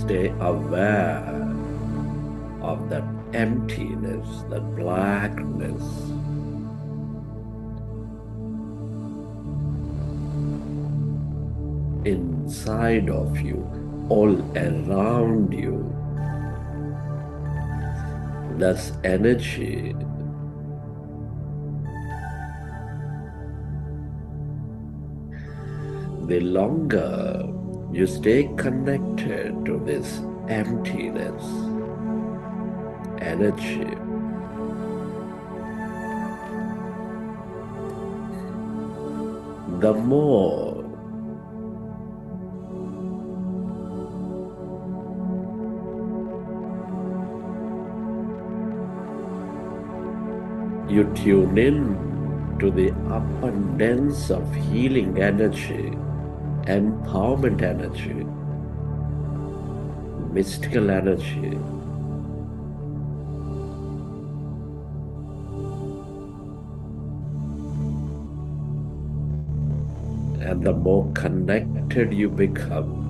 stay aware of that emptiness, that blackness. Inside of you, all around you. That's energy. The longer you stay connected to this emptiness, energy, the more you tune in to the abundance of healing energy, empowerment energy, mystical energy. And the more connected you become,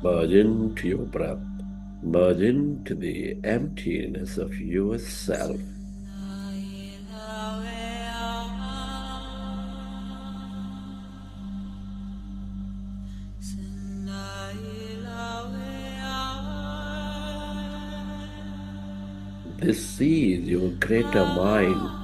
merge into your breath, merge into the emptiness of yourself. This is your greater mind.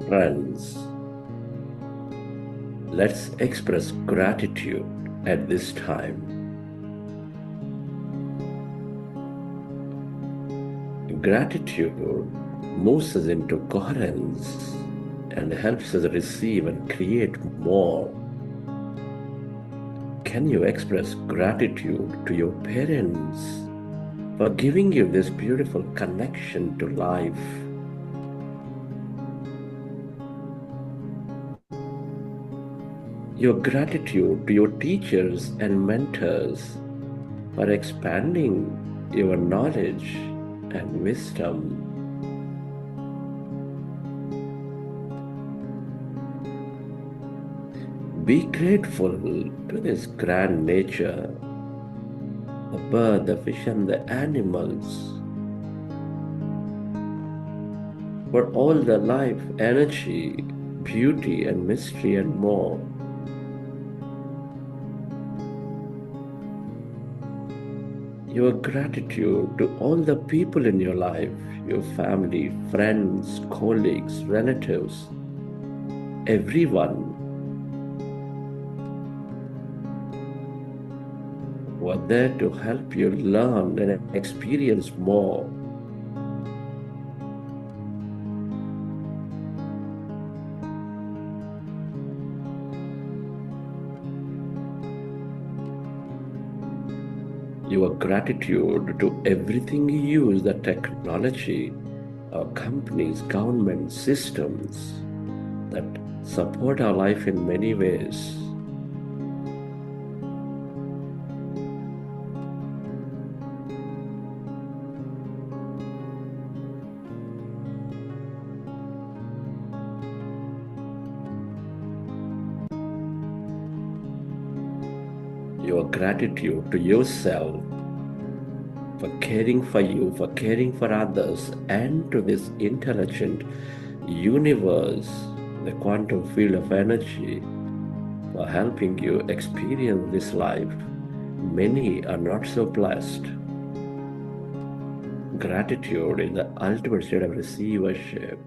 Friends, let's express gratitude at this time. Gratitude moves us into coherence and helps us receive and create more. Can you express gratitude to your parents for giving you this beautiful connection to life? Your gratitude to your teachers and mentors for expanding your knowledge and wisdom. Be grateful to this grand nature, the bird, the fish, and the animals, for all the life, energy, beauty, and mystery, and more. Your gratitude to all the people in your life, your family, friends, colleagues, relatives, everyone who are there to help you learn and experience more. Your gratitude to everything you use, the technology, companies, government systems that support our life in many ways. Your gratitude to yourself for caring for you, for caring for others, and to this intelligent universe, the quantum field of energy, for helping you experience this life. Many are not so blessed. Gratitude is the ultimate state of receivership.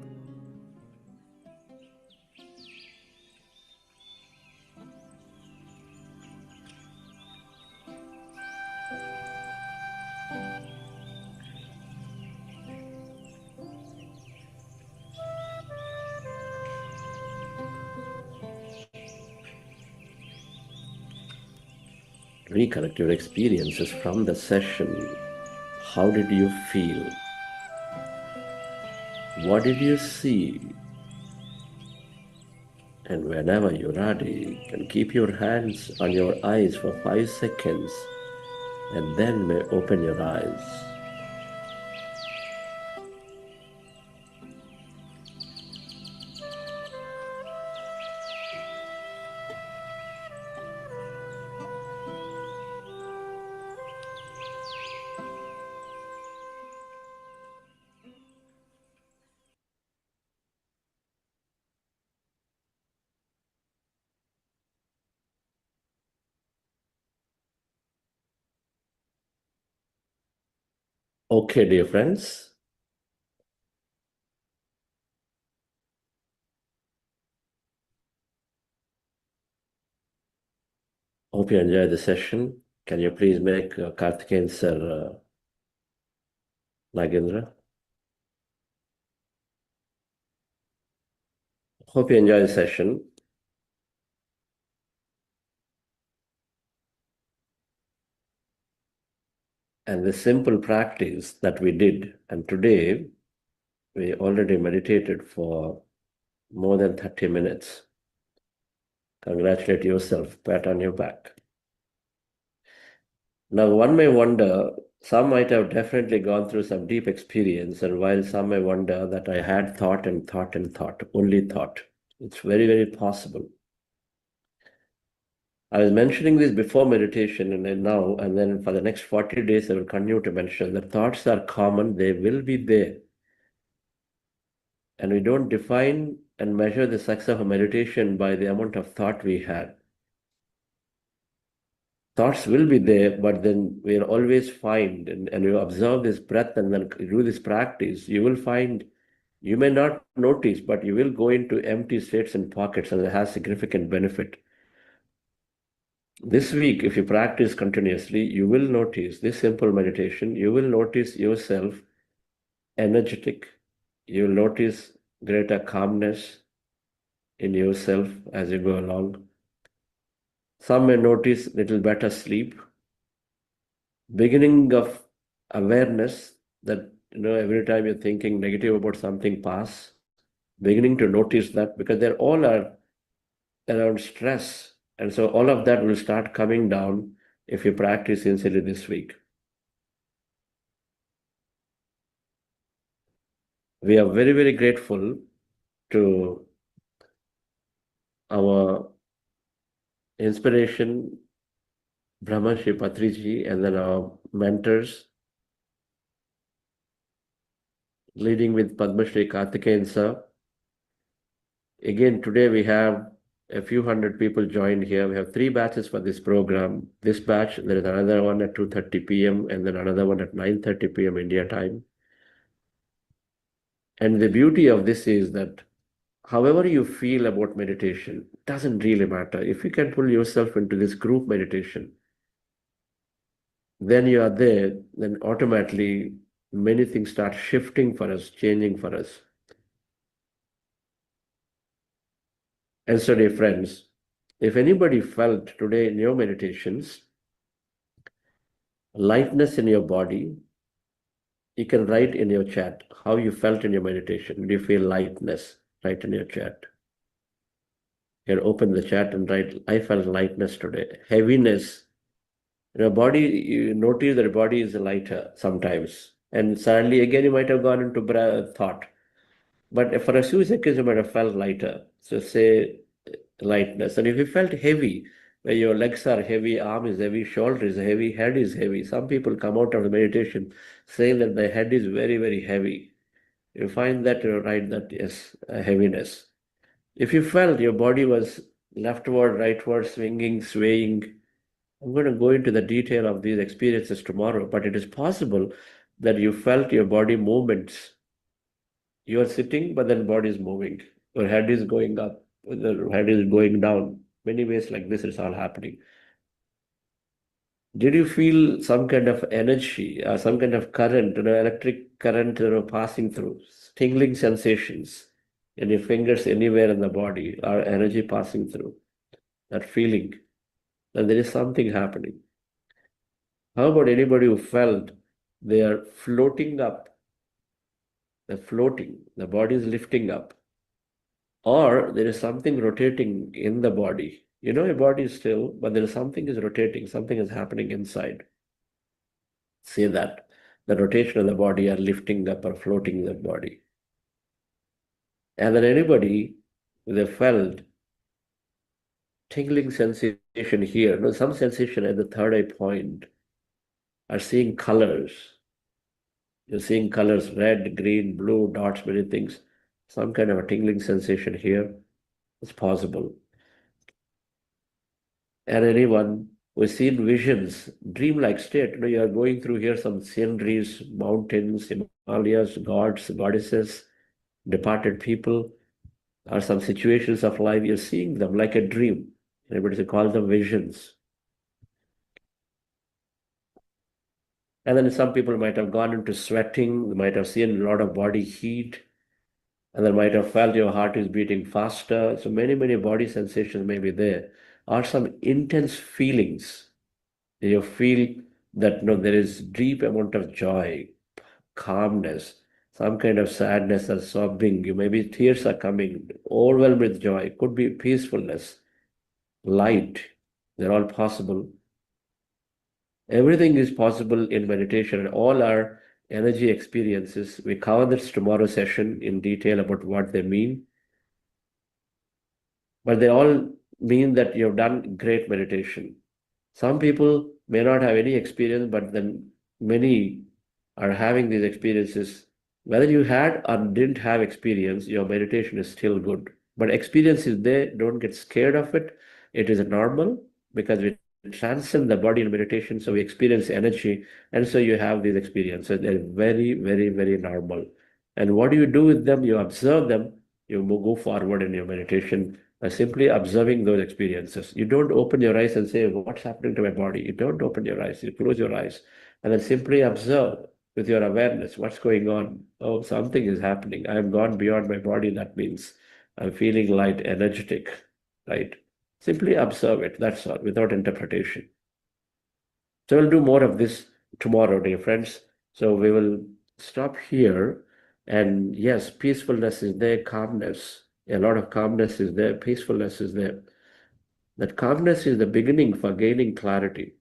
Recollect your experiences from the session. How did you feel? What did you see? And whenever you're ready, you can keep your hands on your eyes for 5 seconds and then may open your eyes. Okay, dear friends. Hope you enjoyed the session. Can you please make Karthikeyan sir Nagendra? Hope you enjoyed the session. And the simple practice that we did, and today we already meditated for more than 30 minutes. Congratulate yourself, pat on your back. Now, one may wonder, some might have definitely gone through some deep experience, and while some may wonder that I had thought and thought and thought, only thought. It's very, very possible. I was mentioning this before meditation and then now, and then for the next 40 days, I will continue to mention that thoughts are common, they will be there. And we don't define and measure the success of a meditation by the amount of thought we had. Thoughts will be there, but then we'll always find, and you observe this breath and then do this practice, you will find You may not notice, but you will go into empty states and pockets, and it has significant benefit. This week, if you practice continuously, you will notice this simple meditation. You will notice yourself energetic. You will notice greater calmness in yourself as you go along. Some may notice little better sleep, beginning of awareness that every time you're thinking negative about something past, beginning to notice that, because they're all are around stress. And so all of that will start coming down if you practice sincerely this week. We are very, very grateful to our inspiration, Brahmashi Patriji, and then our mentors, leading with Padma Shri Karthikeyan sir. Again, today we have a few hundred people joined here. We have 3 batches for this program. This batch, there is another one at 2:30 p.m. and then another one at 9:30 p.m. India time. And the beauty of this is that however you feel about meditation, doesn't really matter. If you can pull yourself into this group meditation, then you are there, then automatically many things start shifting for us, changing for us. And so, dear friends, if anybody felt today in your meditations lightness in your body, you can write in your chat how you felt in your meditation. Do you feel lightness? Write in your chat. You can open the chat and write, I felt lightness today. Heaviness. Your body, you notice that your body is lighter sometimes. And suddenly again you might have gone into thought. But for a few seconds you might have felt lighter. So say lightness. And if you felt heavy, where your legs are heavy, arm is heavy, shoulder is heavy, head is heavy. Some people come out of the meditation saying that the head is very, very heavy. You find that, you write that, yes, heaviness. If you felt your body was leftward, rightward, swinging, swaying, I'm going to go into the detail of these experiences tomorrow, but it is possible that you felt your body movements. You are sitting, but then body is moving. Your head is going up, the head is going down. Many ways like this is all happening. Did you feel some kind of energy, some kind of current, electric current, passing through, tingling sensations in your fingers anywhere in the body, or energy passing through? That feeling that there is something happening. How about anybody who felt they are floating up? They're floating, the body is lifting up. Or there is something rotating in the body. Your body is still, but there is something is rotating, something is happening inside. See that. The rotation of the body are lifting up or floating the body. And then anybody, they felt tingling sensation here, some sensation at the third eye point, are seeing colors. You're seeing colors, red, green, blue, dots, many things. Some kind of a tingling sensation here. It's possible. And anyone who has seen visions, dreamlike state, you are going through here some sceneries, mountains, Himalayas, gods, goddesses, departed people, or some situations of life, you're seeing them like a dream. Everybody calls them visions. And then some people might have gone into sweating, they might have seen a lot of body heat, and they might have felt your heart is beating faster. So many, many body sensations may be there, or some intense feelings. You feel that there is deep amount of joy, calmness, some kind of sadness or sobbing. Maybe tears are coming, overwhelmed with joy. It could be peacefulness, light. They're all possible. Everything is possible in meditation, and all our energy experiences. We cover this tomorrow session in detail about what they mean. But they all mean that you've done great meditation. Some people may not have any experience, but then many are having these experiences. Whether you had or didn't have experience, your meditation is still good. But experience is there, don't get scared of it. It is normal because we transcend the body in meditation, so we experience energy, and so you have these experiences. They're very, very, very normal. And what do you do with them? You observe them. You go forward in your meditation by simply observing those experiences. You don't open your eyes and say, what's happening to my body? You don't open your eyes. You close your eyes and then simply observe with your awareness what's going on. Oh, something is happening. I have gone beyond my body. That means I'm feeling light, energetic, right? Simply observe it. That's all, without interpretation. So we'll do more of this tomorrow, dear friends. So we will stop here. And yes, peacefulness is there, calmness. A lot of calmness is there, peacefulness is there. That calmness is the beginning for gaining clarity.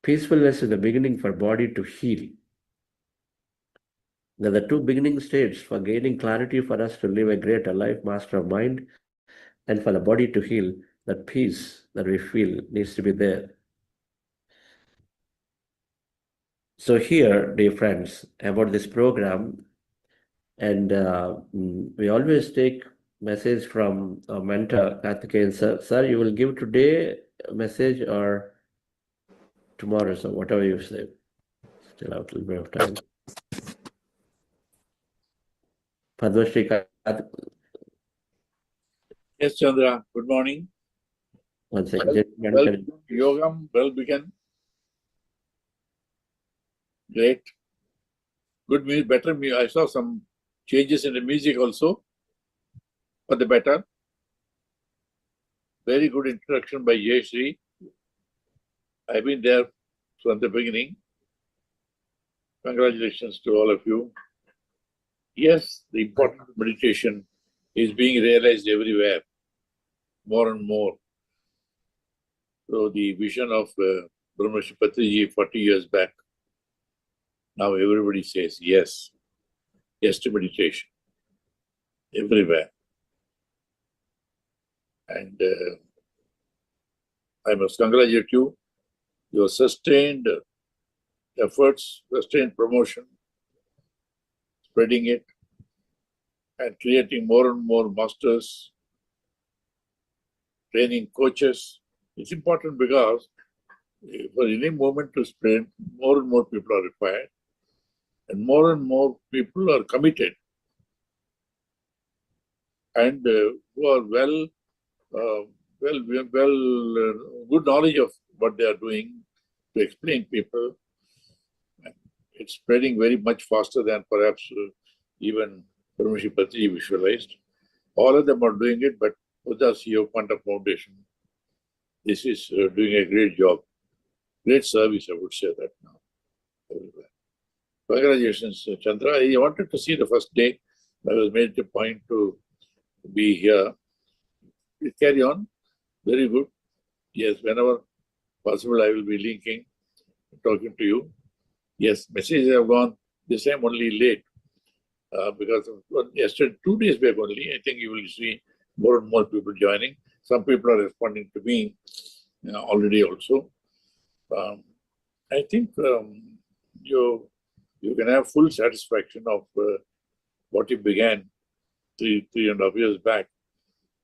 Peacefulness is the beginning for body to heal. They're the two beginning stages for gaining clarity, for us to live a greater life, master of mind, and for the body to heal. That peace that we feel needs to be there. So here, dear friends, about this program, and we always take message from our mentor, Karthikeyan sir. Sir, you will give today a message or tomorrow, so whatever you say. Still have a little bit of time. Padmashri Yes, Chandra. Good morning. one second. Well, Yogam, well begun. Great. Good music, better music. I saw some changes in the music also, for the better. Very good introduction by Yeshri. I've been there from the beginning. Congratulations to all of you. Yes, the important meditation is being realized everywhere, more and more. So the vision of Pulamarasetti 40 years back, now everybody says yes. Yes to meditation. Everywhere. And I must congratulate you. Your sustained efforts, sustained promotion, spreading it, and creating more and more masters, training coaches. It's important because for any movement to spread, more and more people are required, and more people are committed and who are good knowledge of what they are doing to explain people. It's spreading very much faster than perhaps even Pulamarasetti visualized. All of them are doing it, but with the CEO Quantum Foundation, this is doing a great job. Great service, I would say that now. Everywhere. Congratulations, Chandra. I wanted to see the first day. I was made a point to be here. Please carry on. Very good. Yes, whenever possible, I will be linking, talking to you. Yes, messages have gone this time only late because of yesterday, 2 days back only. I think you will see more and more people joining. Some people are responding to me already also. I think you can have full satisfaction of what you began 3.5 years back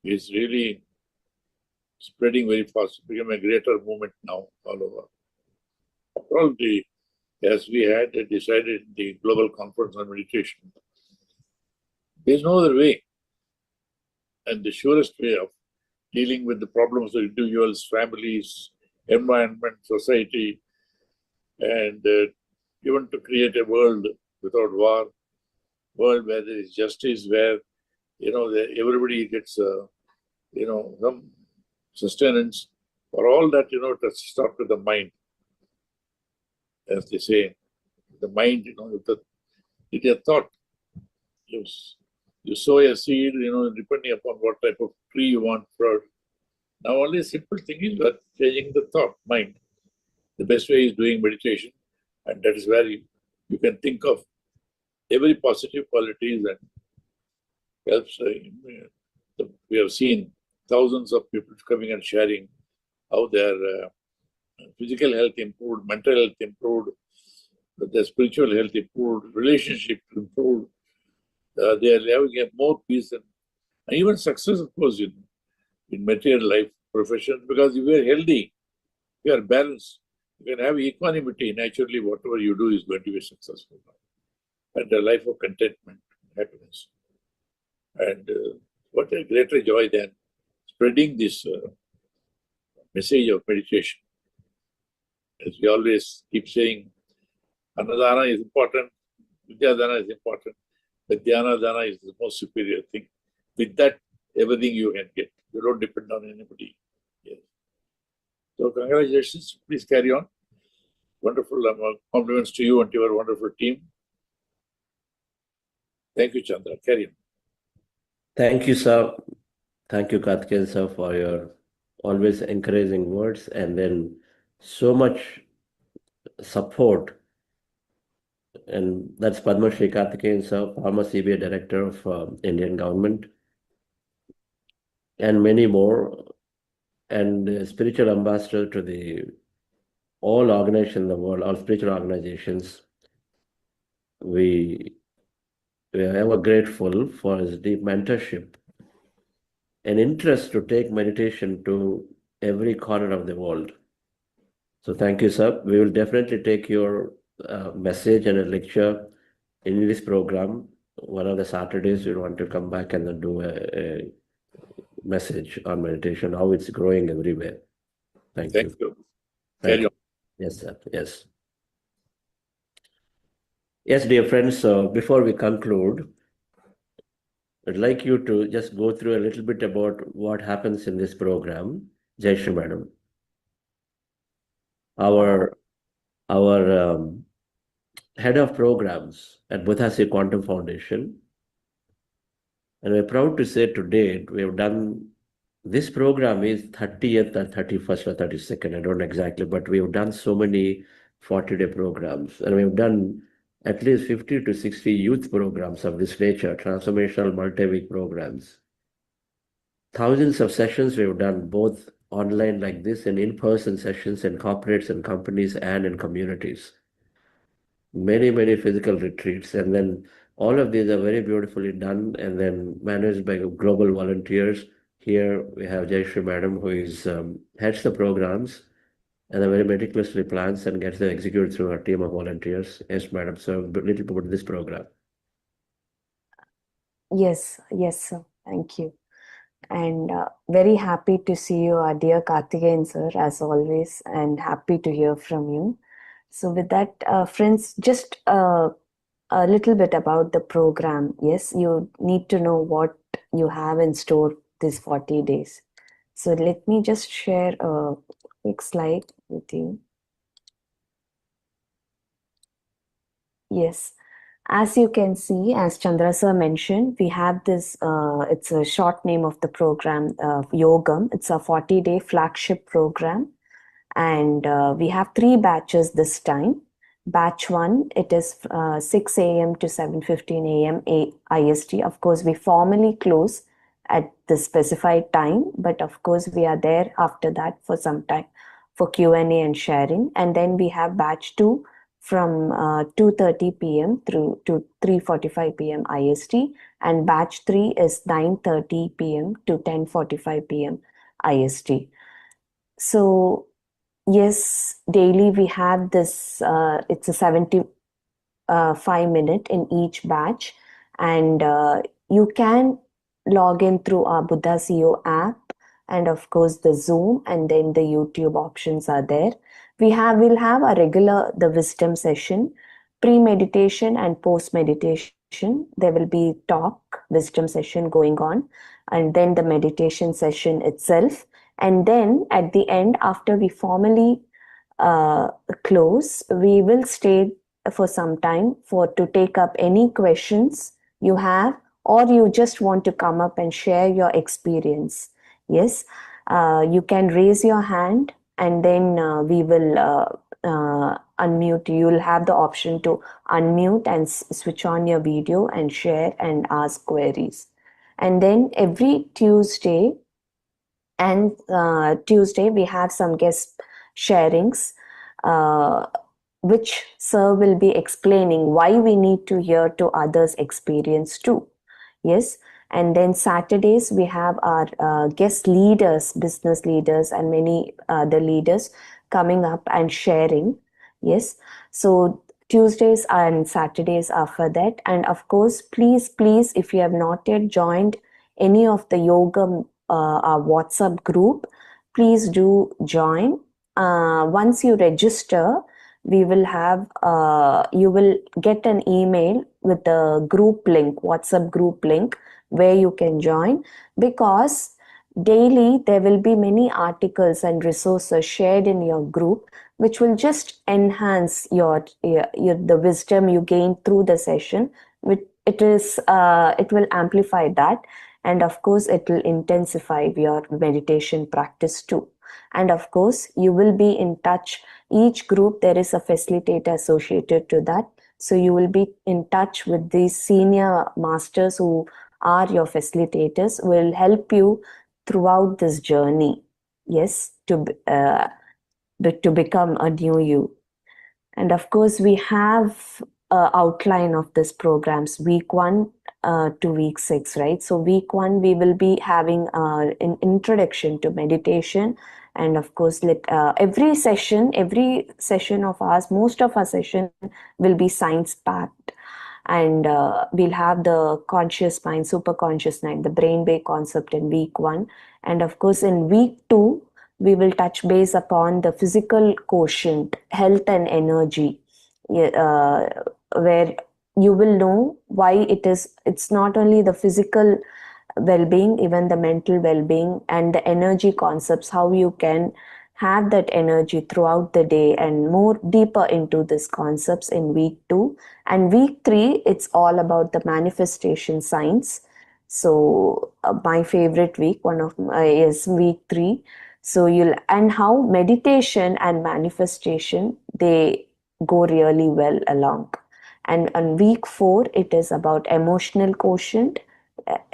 is really spreading very fast. It became a greater movement now all over. Probably, as we had decided in the Global Conference on Meditation, there's no other way. And the surest way of dealing with the problems of individuals, families, environment, society, and even to create a world without war, world where there is justice, where everybody gets some sustenance. For all that, to start with the mind, as they say, the mind, with a thought. You sow a seed, depending upon what type of tree you want fruit. Now, only a simple thing is that changing the thought, mind. The best way is doing meditation, and that is where you can think of every positive qualities and helps. We have seen thousands of people coming and sharing how their physical health improved, mental health improved, their spiritual health improved, relationship improved. They are having more peace and even success, of course, in material life, profession, because if you are healthy, you are balanced, you can have equanimity. Naturally, whatever you do is going to be successful. And a life of contentment. happiness. And what a greater joy than spreading this message of meditation. As we always keep saying, Annadana is important, Vidyadana is important, but Dhyana Dana is the most superior thing. With that, everything you can get. You don't depend on anybody. Yes. So congratulations. Please carry on. Wonderful compliments to you and to your wonderful team. Thank you, Chandra. Carry on. Thank you, sir. Thank you, Karthikeyan sir, for your always encouraging words and then so much support. And that's Padma Shri Karthikeyan sir, former CBA Director of Indian government, and many more, and spiritual ambassador to the all organizations in the world, all spiritual organizations. We are ever grateful for his deep mentorship and interest to take meditation to every corner of the world. So thank you, sir. We will definitely take your message and a lecture in this program. One of the Saturdays, we want to come back and then do a message on meditation, how it's growing everywhere. Thank you. Thank you. Thank Carry you. on. Yes, sir. Yes. Yes, dear friends, so before we conclude, I'd like you to just go through a little bit about what happens in this program. Jai Shri Madam. Our head of programs at Buddhasi Quantum Foundation, and we're proud to say to date, we have done, this program is 30th or 31st or 32nd, I don't know exactly, but we have done so many 40-day programs, and we've done at least 50 to 60 youth programs of this nature, transformational multi-week programs. Thousands of sessions we've done, both online like this and in-person sessions in corporates and companies and in communities. Many physical retreats, and then all of these are very beautifully done and then managed by global volunteers. Here we have Jai Shri Madam, who is heads the programs and very meticulously plans and gets them executed through our team of volunteers. Yes, Madam. So a little bit about this program. Yes, sir. Thank you. And very happy to see you, our dear Karthikeyan sir, as always, and happy to hear from you. So with that, friends, just a little bit about the program. Yes, you need to know what you have in store these 40 days. So let me just share a quick slide with you. Yes. As you can see, as Chandra sir mentioned, we have this, it's a short name of the program, Yogam. It's a 40-day flagship program. And we have 3 batches this time. Batch 1, it is 6 a.m. to 7:15 a.m. IST. Of course, we formally close at the specified time, but of course, we are there after that for some time for Q&A and sharing. And then we have batch 2 from 2:30 p.m. through to 3:45 p.m. IST. And batch 3 is 9:30 p.m. to 10:45 p.m. IST. So yes, daily we have this, it's a 75-minute in each batch, and you can log in through our Buddha CEO app, and of course the Zoom, and then the YouTube options are there. We'll have a regular, the wisdom session, pre-meditation and post-meditation. There will be wisdom session going on, and then the meditation session itself. And then at the end, after we formally close, we will stay for some time to take up any questions you have, or you just want to come up and share your experience. Yes, you can raise your hand, and then we will unmute. You'll have the option to unmute and switch on your video and share and ask queries. And then every Tuesday we have some guest sharings, which sir will be explaining why we need to hear to others' experience too. Yes. And then Saturdays we have our guest leaders, business leaders, and many other leaders coming up and sharing. Yes. So Tuesdays and Saturdays are for that. And of course, please, if you have not yet joined any of the yoga our WhatsApp group, please do join. Once you register, we will have you will get an email with a group link, WhatsApp group link, where you can join, because daily there will be many articles and resources shared in your group which will just enhance your the wisdom you gain through the session. It will amplify that, and of course it will intensify your meditation practice too. And of course you will be in touch. Each group there is a facilitator associated to that, so you will be in touch with these senior masters who are your facilitators, will help you throughout this journey, yes, to become a new you. And of course we have an outline of this programs, week 1 to week 6, right? So week 1 we will be having an introduction to meditation, and of course every session of ours, most of our session will be science packed, and we'll have the conscious mind, super conscious mind, the brain wave concept in week 1. And of course in week 2 we will touch base upon the physical quotient, health and energy, where you will know why it's not only the physical well-being, even the mental well-being and the energy concepts, how you can have that energy throughout the day, and more deeper into these concepts in week 2. And week 3, it's all about the manifestation science. So my favorite week, one of is week 3. So and how meditation and manifestation, they go really well along. And on week 4, it is about emotional quotient,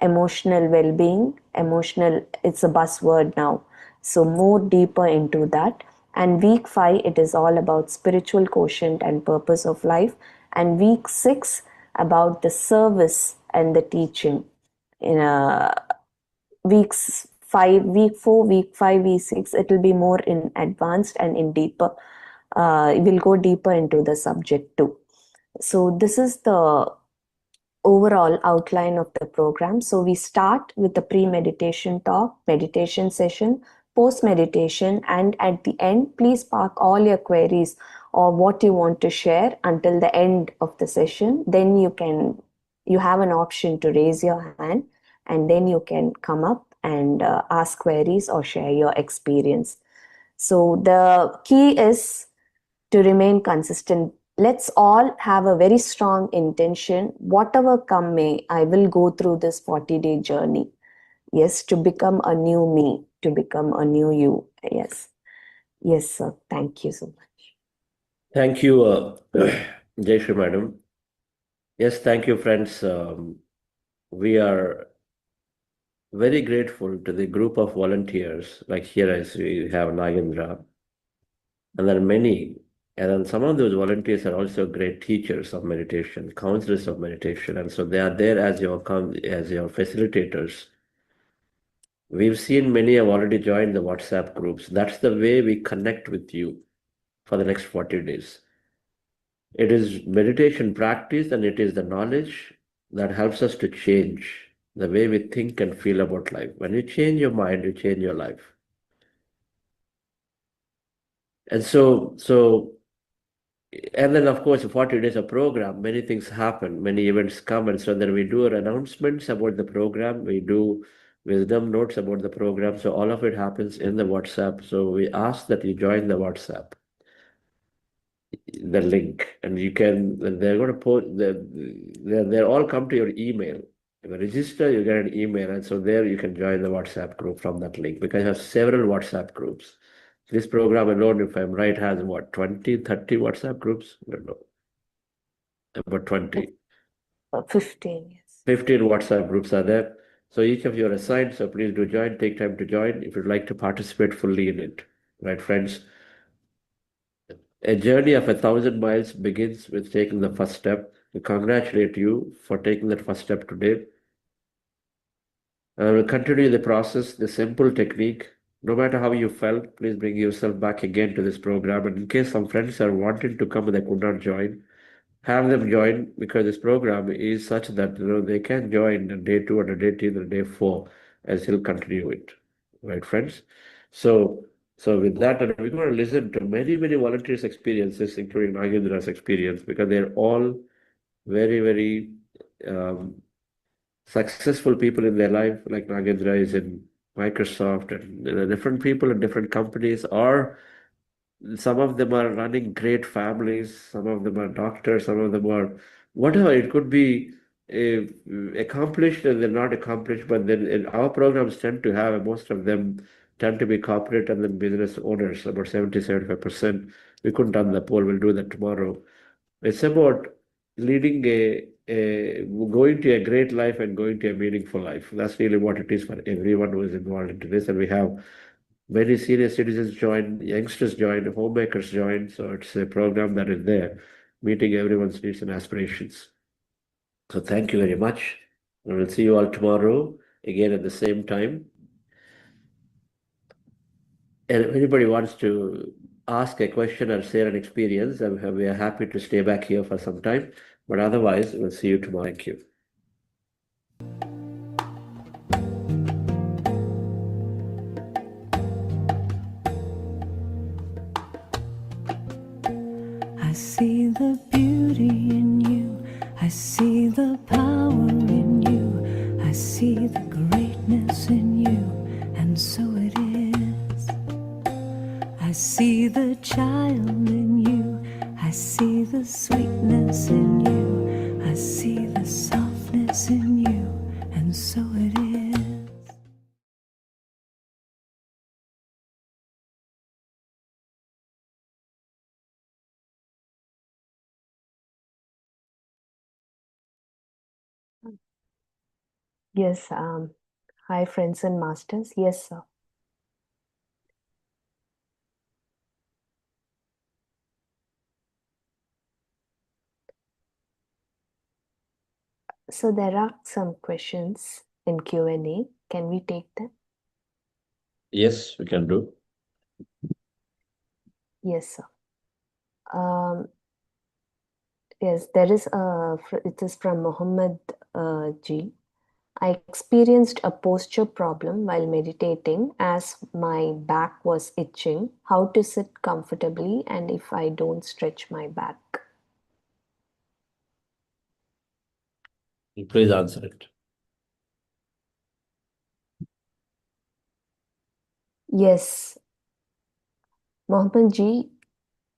emotional well-being, it's a buzzword now, so more deeper into that. And week 5, it is all about spiritual quotient and purpose of life. And week 6, about the service and the teaching. In week 4, week 5, week 6, it will be more in advanced and in deeper. We'll go deeper into the subject too. So this is the overall outline of the program. So we start with the pre-meditation talk, meditation session, post-meditation, and at the end, please park all your queries or what you want to share until the end of the session. Then you have an option to raise your hand, and then you can come up and ask queries or share your experience. So the key is to remain consistent. Let's all have a very strong intention. Whatever come may, I will go through this 40-day journey. Yes, to become a new me, to become a new you. Yes. Yes, sir. Thank you so much. Thank you, Jayshree Madam. Yes, thank you, friends. We are very grateful to the group of volunteers, like here as we have Nagendra, and there are many. And then some of those volunteers are also great teachers of meditation, counselors of meditation, and so they are there as your facilitators. We've seen many have already joined the WhatsApp groups. That's the way we connect with you for the next 40 days. It is meditation practice, and it is the knowledge that helps us to change the way we think and feel about life. When you change your mind, you change your life. And and then of course 40 days of program, many things happen, many events come, and so then we do announcements about the program, we do wisdom notes about the program, so all of it happens in the WhatsApp. So we ask that you join the WhatsApp, the link, and you can, they're going to post, they're all come to your email. If you register, you get an email, and so there you can join the WhatsApp group from that link, because I have several WhatsApp groups. This program alone, if I'm right, has what, 20, 30 WhatsApp groups? I don't know. About 20. 15, yes. 15 WhatsApp groups are there. So each of you are assigned, so please do join, take time to join if you'd like to participate fully in it. Right, friends? A journey of 1,000 miles begins with taking the first step. We congratulate you for taking that first step today. We'll continue the process, the simple technique. No matter how you felt, please bring yourself back again to this program. And in case some friends are wanting to come and they could not join, have them join, because this program is such that they can join on day 2 or day 3 or day 4 and still continue it, right, friends? So with that, and we're going to listen to many volunteers' experiences, including Nagendra's experience, because they're all very um, successful people in their life. Like Nagendra is in Microsoft, and different people in different companies, or some of them are running great families, some of them are doctors, some of them are whatever. It could be uh, accomplished and they're not accomplished, but then in our programs tend to have, most of them tend to be corporate and then business owners, about 70-75%. We couldn't done the poll, we'll do that tomorrow. It's about leading going to a great life and going to a meaningful life. That's really what it is for everyone who is involved into this. And we have many senior citizens join, youngsters join, homemakers join. So it's a program that is there, meeting everyone's needs and aspirations. So thank you very much. And we'll see you all tomorrow again at the same time. And if anybody wants to ask a question or share an experience, we are happy to stay back here for some time. But otherwise, we'll see you tomorrow. Thank you. I see the beauty in you. I see the power in you. I see the greatness in you. And so it is. I see the child in you. I see the sweetness in you. I see the softness in you. And so it is. Yes, hi friends and masters. Yes, sir. So there are some questions in Q&A. Can we take them? Yes, we can do. Yes, sir. Yes, there is it is from Muhammad G. I experienced a posture problem while meditating as my back was itching. How to sit comfortably and if I don't stretch my back? Please answer it. Yes, Mohammed G.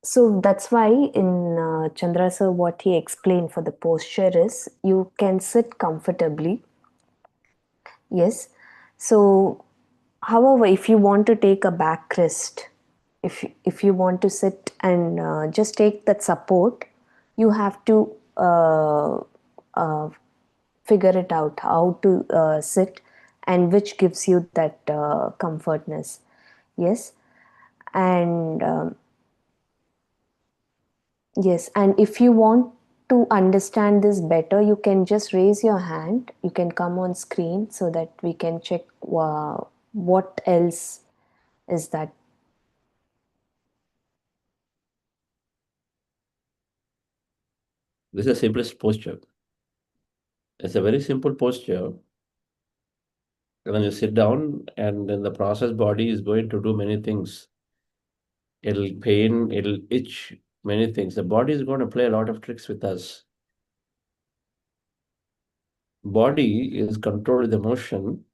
So that's why in Chandra sir, what he explained for the posture is you can sit comfortably. Yes. So, however, if you want to take a back rest, if you want to sit and just take that support, you have to figure it out how to sit and which gives you that comfortness. Yes. And yes, and if you want to understand this better, you can just raise your hand. You can come on screen so that we can check what else is that. This is the simplest posture. It's a very simple posture. And then you sit down, and then the process body is going to do many things. It'll pain, it'll itch, many things. The body is going to play a lot of tricks with us. Body is controlled with emotion,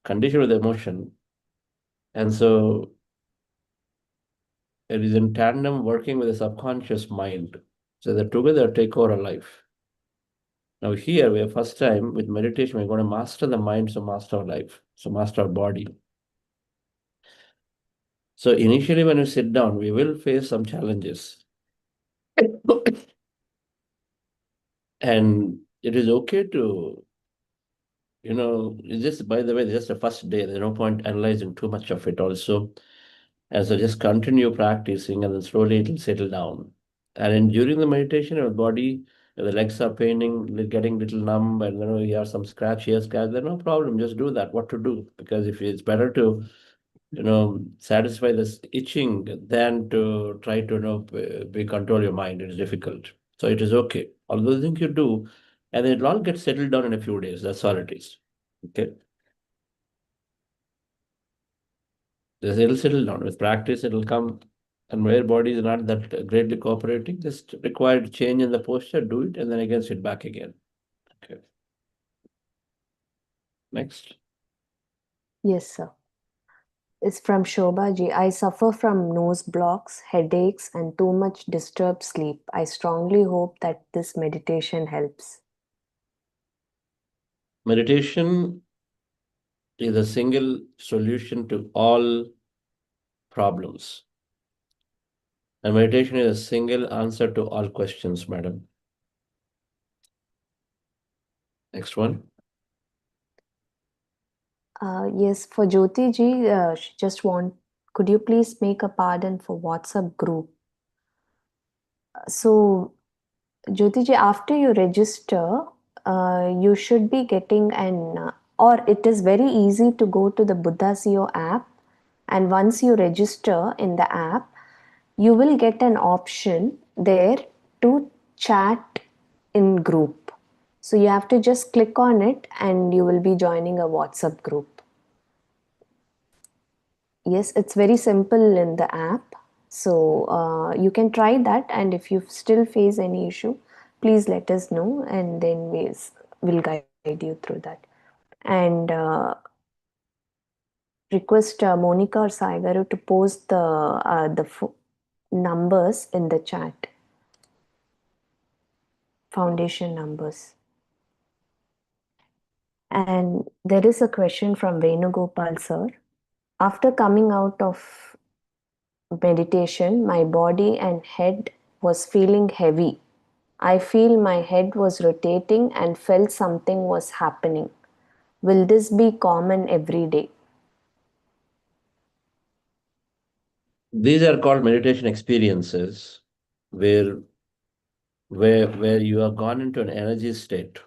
conditioned with emotion. And so it is in tandem working with the subconscious mind. So they together take over our life. Now here, we are first time with meditation, we're going to master the mind, so master our life, so master our body. So initially when we sit down, we will face some challenges. And it is okay to, it's just, by the way, just the first day, there's no point analyzing too much of it also. And so just continue practicing and then slowly it will settle down. And during the meditation, your body, the legs are paining, getting little numb, and you have some scratch here, scratch there, no problem. Just do that, what to do. Because if it's better to satisfy this itching than to try to, be control your mind. It's difficult. So it is okay. All those things you do, and it'll all get settled down in a few days. That's all it is. Okay. It'll settle down. With practice, it'll come. And where body is not that greatly cooperating, just required change in the posture, do it, and then again sit back again. Okay. Next. Yes, sir. It's from Shobha ji. I suffer from nose blocks, headaches, and too much disturbed sleep. I strongly hope that this meditation helps. Meditation is a single solution to all problems. And meditation is a single answer to all questions, madam. Next one. Yes, for Jyoti ji, she just could you please make a pardon for WhatsApp group? So, Jyoti ji, after you register, you should be getting or it is very easy to go to the Buddha CEO app, and once you register in the app, you will get an option there to chat in group. So you have to just click on it and you will be joining a WhatsApp group. Yes, it's very simple in the app. So you can try that, and if you still face any issue, please let us know, and then we'll guide you through that. And request Monica or Saigaru to post the numbers in the chat. Foundation numbers. And there is a question from Venugopal sir. After coming out of meditation, my body and head was feeling heavy. I feel my head was rotating and felt something was happening. Will this be common every day? These are called meditation experiences where you have gone into an energy state,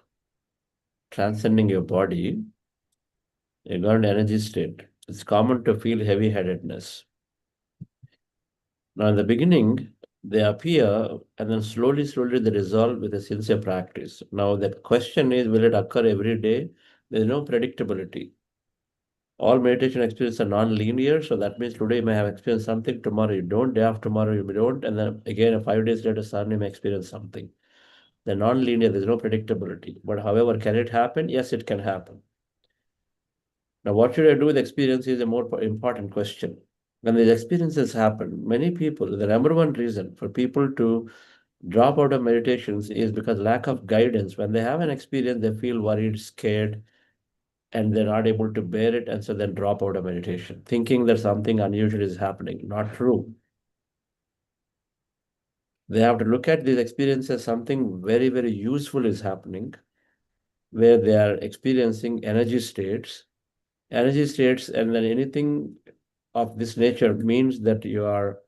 transcending your body. You've got an energy state. It's common to feel heavy-headedness. Now, in the beginning, they appear and then slowly they resolve with a sincere practice. Now, the question is, will it occur every day? There's no predictability. All meditation experiences are non-linear, so that means today you may have experienced something, tomorrow you don't, day after tomorrow you don't, and then again 5 days later suddenly you may experience something. They're non-linear, there's no predictability. But however, can it happen? Yes, it can happen. Now, what should I do with experience is a more important question. When these experiences happen, many people, the number one reason for people to drop out of meditations is because lack of guidance. When they have an experience, they feel worried, scared, and they're not able to bear it, and so then drop out of meditation, thinking that something unusual is happening. Not true. They have to look at these experiences, something very, very useful is happening, where they are experiencing energy states, and then anything of this nature means that you are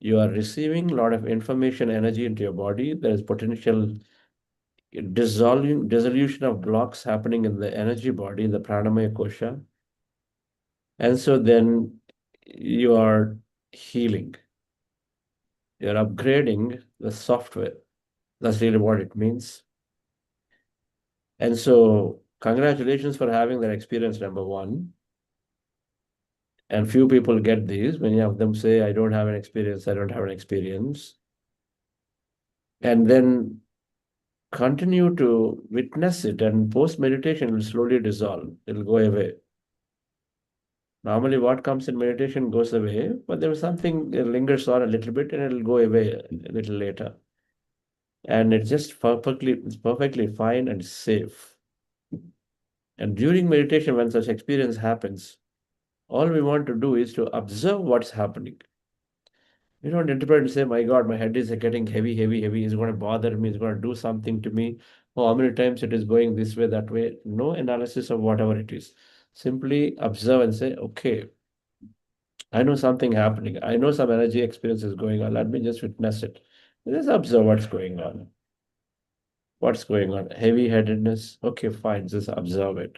receiving a lot of information, energy into your body. There is potential dissolution of blocks happening in the energy body, in the pranamaya kosha. And so then you are healing. You're upgrading the software. That's really what it means. And so congratulations for having that experience, number one. And few people get these. Many of them say, I don't have an experience, I don't have an experience. And then continue to witness it, and post-meditation will slowly dissolve. It'll go away. Normally what comes in meditation goes away, but there was something that lingers on a little bit and it'll go away a little later. And it's just perfectly fine and safe. And during meditation, when such experience happens, all we want to do is to observe what's happening. We don't interpret and say, my God, my head is getting heavy, it's going to bother me, it's going to do something to me. Oh, how many times it is going this way, that way. No analysis of whatever it is. Simply observe and say, okay, I know something happening. I know some energy experience is going on. Let me just witness it. Just observe what's going on. What's going on? Heavy-headedness. Okay, fine. Just observe it.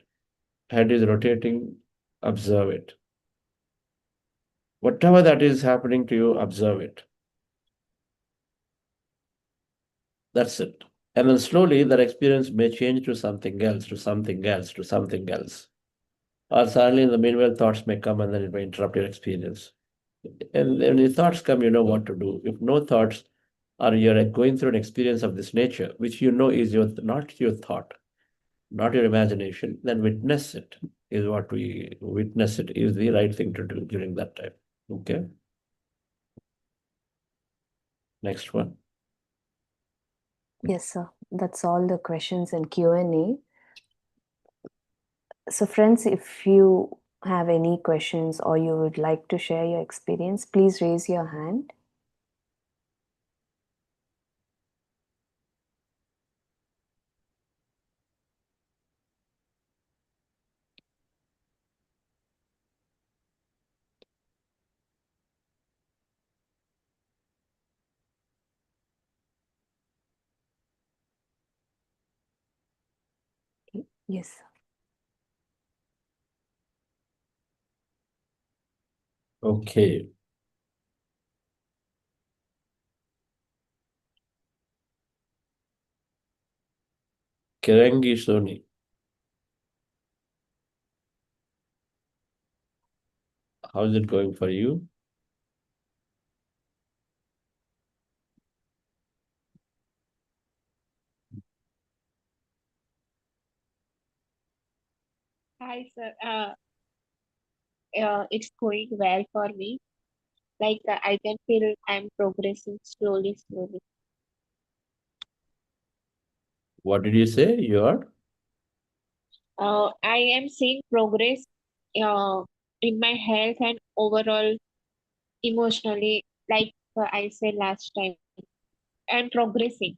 Head is rotating. Observe it. Whatever that is happening to you, observe it. That's it. And then slowly that experience may change to something else, to something else, to something else. Or suddenly in the meanwhile, thoughts may come and then it may interrupt your experience. And when the thoughts come, you know what to do. If no thoughts, or you're going through an experience of this nature, which you know is not your thought, not your imagination, then witness it is what we witness it is the right thing to do during that time. Okay. Next one. Yes, sir. That's all the questions in Q&A. So friends, if you have any questions or you would like to share your experience, please raise your hand. Yes, sir. Okay. Kirangi Soni. How is it going for you? Hi, sir. It's going well for me. Like I can feel I'm progressing slowly, slowly. What did you say? You are? I am seeing progress in my health and overall emotionally, like I said last time. I'm progressing.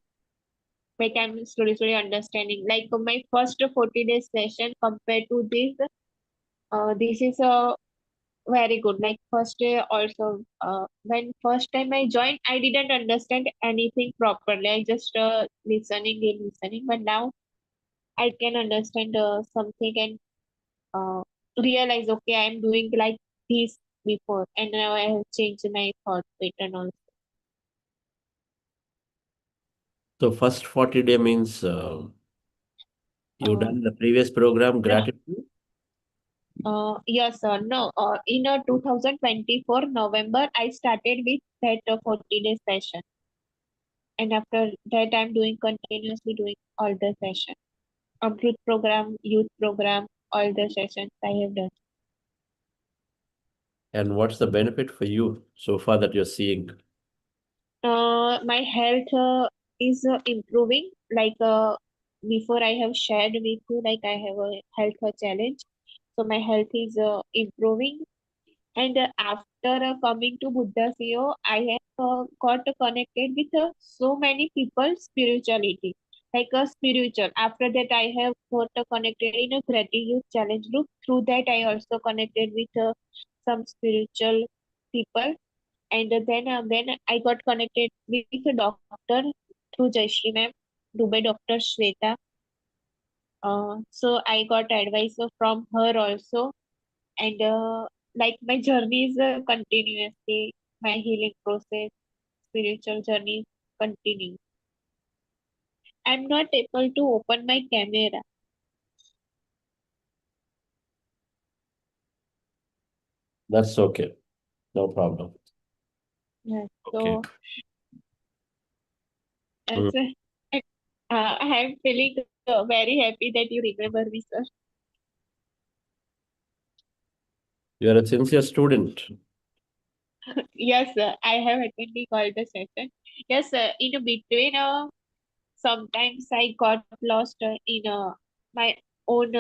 Like I'm slowly, slowly understanding. Like my first 40 days session compared to this is a very good. Like first day also, when first time I joined, I didn't understand anything properly. I just listening. But now I can understand something and realize, okay, I'm doing like this before, and now I have changed my thought pattern also. So first 40-day means you've Uh, done the previous program, no, gratitude. yes, sir. No, in 2024 November, I started with that 40-day session. And after that, I'm doing continuously doing all the sessions. Youth program, all the sessions I have done. And what's the benefit for you so far that you're seeing? My health is improving. Like before, I have shared with you, like I have a health challenge. So my health is improving. And after coming to Buddha CEO, I have got connected with so many people spirituality, like a spiritual. After that, I have got connected in a gratitude challenge group. Through that, I also connected with some spiritual people. And then I got connected with a doctor through Jayashree ma'am, Dubai doctor Shweta. So I got advice from her also, and like my journey is continuously, my healing process, spiritual journey continue. I'm not able to open my camera. That's okay. No problem. Yeah, Okay. so Mm. I'm feeling very happy that you remember me, sir. You're a sincere student. Yes, sir, I have attended all the session. Yes, sir, in between, sometimes I got lost in my own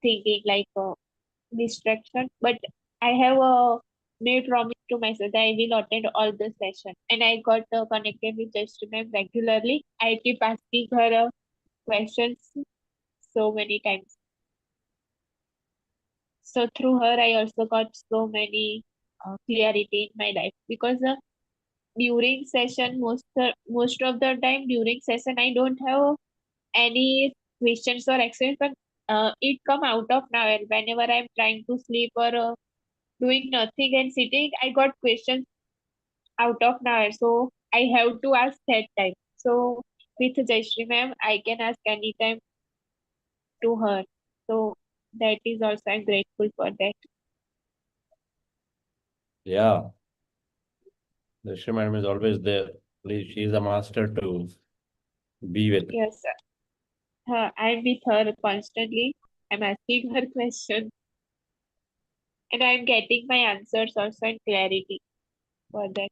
thinking, like distraction. But I have made promise to myself that I will attend all the session, and I got connected with Just ma'am regularly. I keep asking her questions so many times. So through her, I also got so many clarity in my life, because during session, most of the time during session, I don't have any questions or actions, but it come out of nowhere whenever I'm trying to sleep or doing nothing and sitting, I got questions out of nowhere. So I have to ask that time. So with Jayashree ma'am, I can ask anytime to her. So that is also I'm grateful for that. Yeah. The Shri Madam is always there. She is a master to be with. Yes, sir. I'm with her constantly. I'm asking her questions and I'm getting my answers also and clarity for that.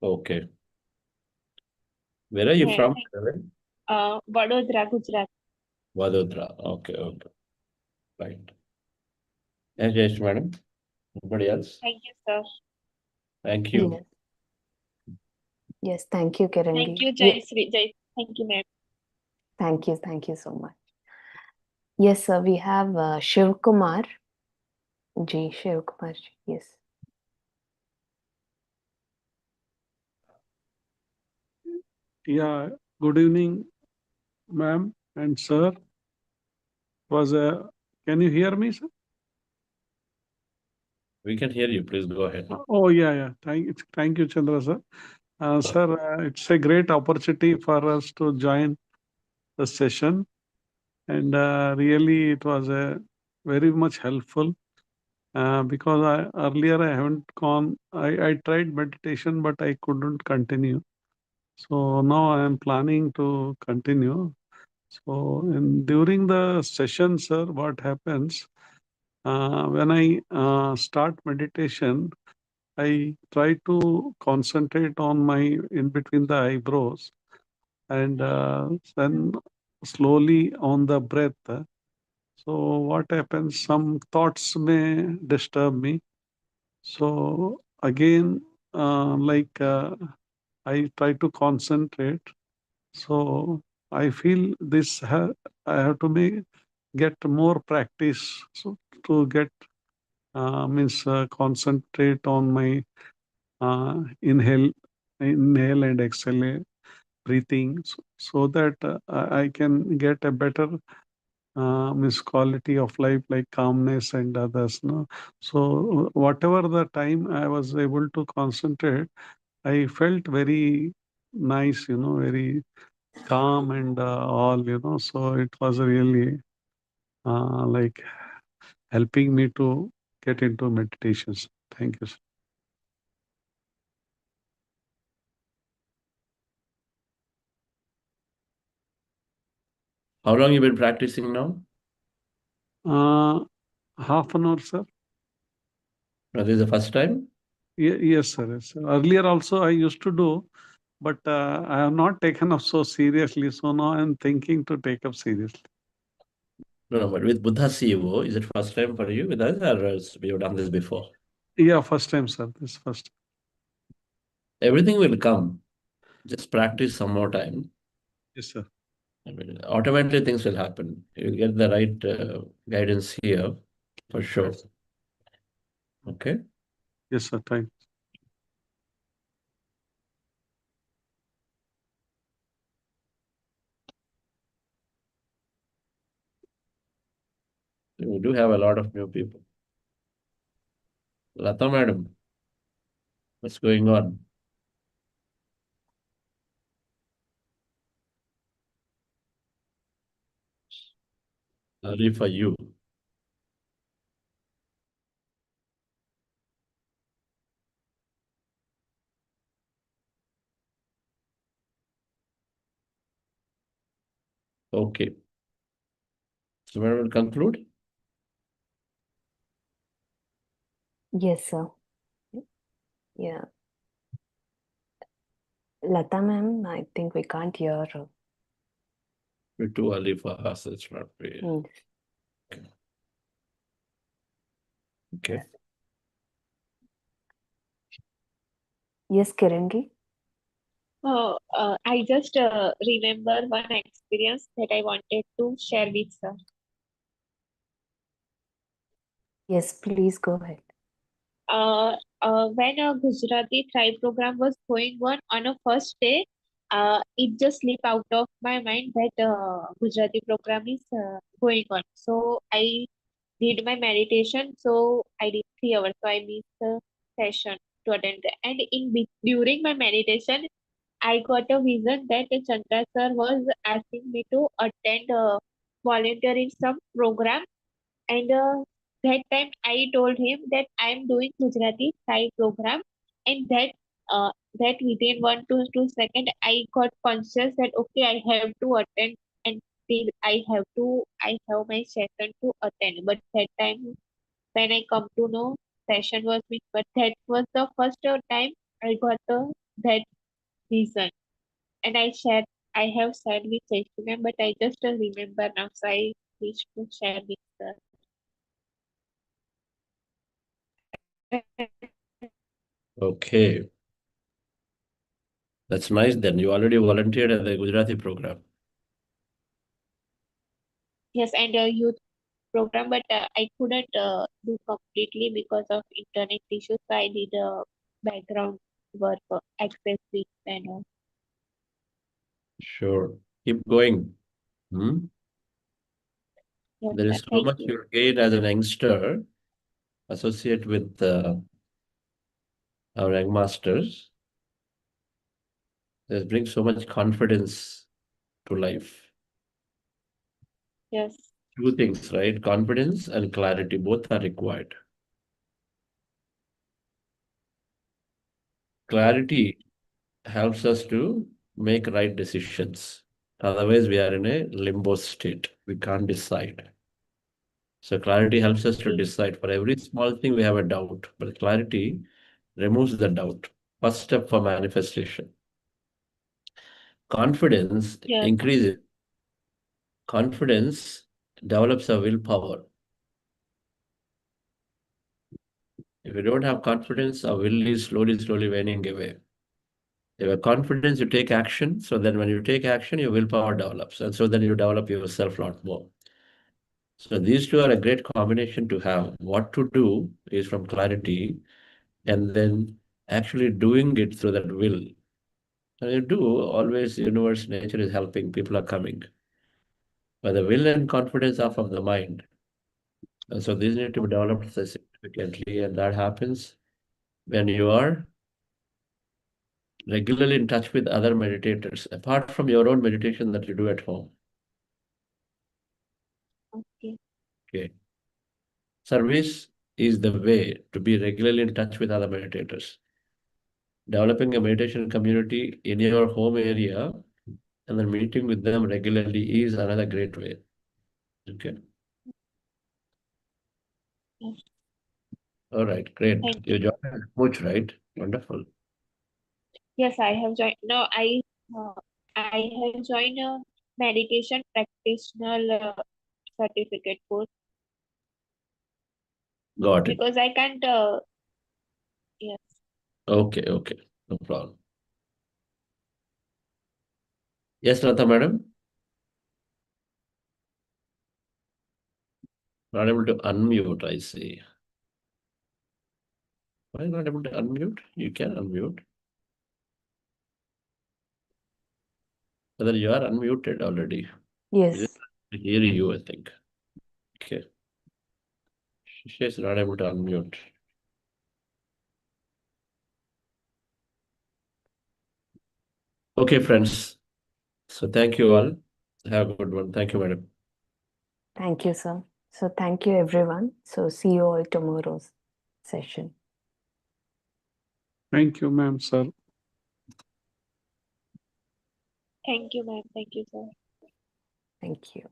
Okay. Where are you Yeah, from? Vadodara, Gujarat. Vadodara. Okay, okay. Right. And yes, madam. Anybody else? Thank you, sir. Thank you. Yes. Yes, thank you, Thank Kiranji. you, Yeah, Jai. Thank you, ma'am. thank you so much. Yes, sir, we have Shiv Kumar. Shiv Kumar, yes. Yeah, good evening, ma'am and sir. Can you hear me, sir? We can hear you. Please go ahead. Oh, yeah. Thank you, Chandra, sir. Sir, it's a great opportunity for us to join the session, and really, it was very much helpful because earlier I haven't gone. I tried meditation, but I couldn't continue. So now I am planning to continue. So, during the session, sir, what happens when I start meditation, I try to concentrate on my in between the eyebrows and then slowly on the breath. So, what happens? Some thoughts may disturb me. So, again, I try to concentrate. So, I feel I have to get more practice so to get means concentrate on my inhale and exhale breathing so that I can get a better means quality of life like calmness and others, no? So whatever the time I was able to concentrate, I felt very nice, very calm and all, so it was really like helping me to get into meditations. Thank you, sir. How long you been practicing now? Half an hour, sir. This is the first time? Yes, sir. Yes, sir. Earlier also I used to do, but I have not taken up so seriously. So now I'm thinking to take up seriously. No, but with Buddha CEO, is it first time for you with us or we have done this before? Yeah, first time, sir. This first. Everything will come. Just practice some more time. Yes, sir. I mean, automatically things will happen. You'll get the right guidance here for sure. Okay. Yes, sir. Thank you. We do have a lot of new people. Lata madam, what's going on? Sorry for you. Okay. So we will conclude. Yes, sir. Yeah. Lata ma'am, I think we can't hear her. We're too early for us. It's not fair. Okay. Yes, Kiranji. I just remember one experience that I wanted to share with sir. Yes, please go ahead. When a Gujarati tribe program was going on a first day, it just slipped out of my mind that Gujarati program is going on. So I did my meditation. So I did 3 hours. So I missed the session to attend. And during my meditation, I got a vision that Chandra sir was asking me to attend volunteer in some program. And that time I told him that I am doing Gujarati Sai program, and that within 1 to 2 seconds I got conscious that okay, I have to attend, and still I have my session to attend. But that time when I come to know session was missed, but that was the first time I got that reason, and I have shared with Chaitanya, but I just remember now, so I wish to share with her. Okay. That's nice then. You already volunteered at the Gujarati program. Yes, and a youth program, but I couldn't do completely because of internet issues. So I did background work, access it, and Sure. Keep going. Hmm? yes, There sir, is so thank much you. you'll gain as an youngster associate with our young masters. This brings so much confidence to life. Yes, Two things, right? Confidence and clarity, both are required. Clarity helps us to make right decisions. Otherwise, we are in a limbo state. We can't decide. So clarity helps us to okay, decide. For every small thing, we have a doubt, but clarity removes the doubt. First step for manifestation. Confidence yes, increases. Confidence develops a willpower. If you don't have confidence, our will is slowly waning away. If you have confidence, you take action. So then when you take action, your willpower develops. And so then you develop yourself a lot more. So these two are a great combination to have. What to do is from clarity and then actually doing it through that will. And you do, always universe, nature is helping, people are coming. But the will and confidence are from the mind. And so these need to be developed significantly. And that happens when you are regularly in touch with other meditators, apart from your own meditation that you do at home. okay, Okay. Service is the way to be regularly in touch with other meditators. Developing a meditation community in your home area and then meeting with them regularly is another great way. Okay. yes, All right, great. thank You you. joined coach, right? Wonderful. Yes, I have joined. No, I have joined a meditation practitioner certificate course Got it. because I can't. Yes, Okay, no problem. Yes, Lata madam. Not able to unmute, I see. Why not able to unmute? You can unmute. Whether you are unmuted already. Yes. I hear you, I think. Okay. She is not able to unmute. Okay, friends. So thank you all. Have a good one. Thank you, madam. Thank you, sir. So thank you, everyone. So see you all tomorrow's session. Thank you, ma'am, sir. thank you, ma'am. Thank you, sir. Thank you.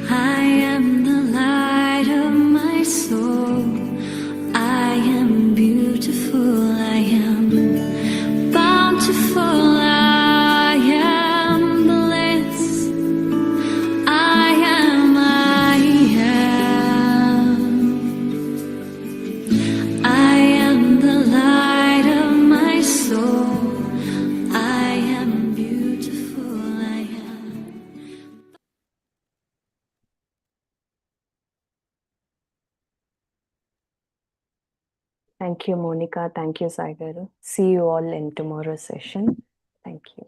I am the light of my soul. I am beautiful. I am bountiful. I am bliss. Thank you, Monica. Thank you, Sai Garu. See you all in tomorrow's session. Thank you.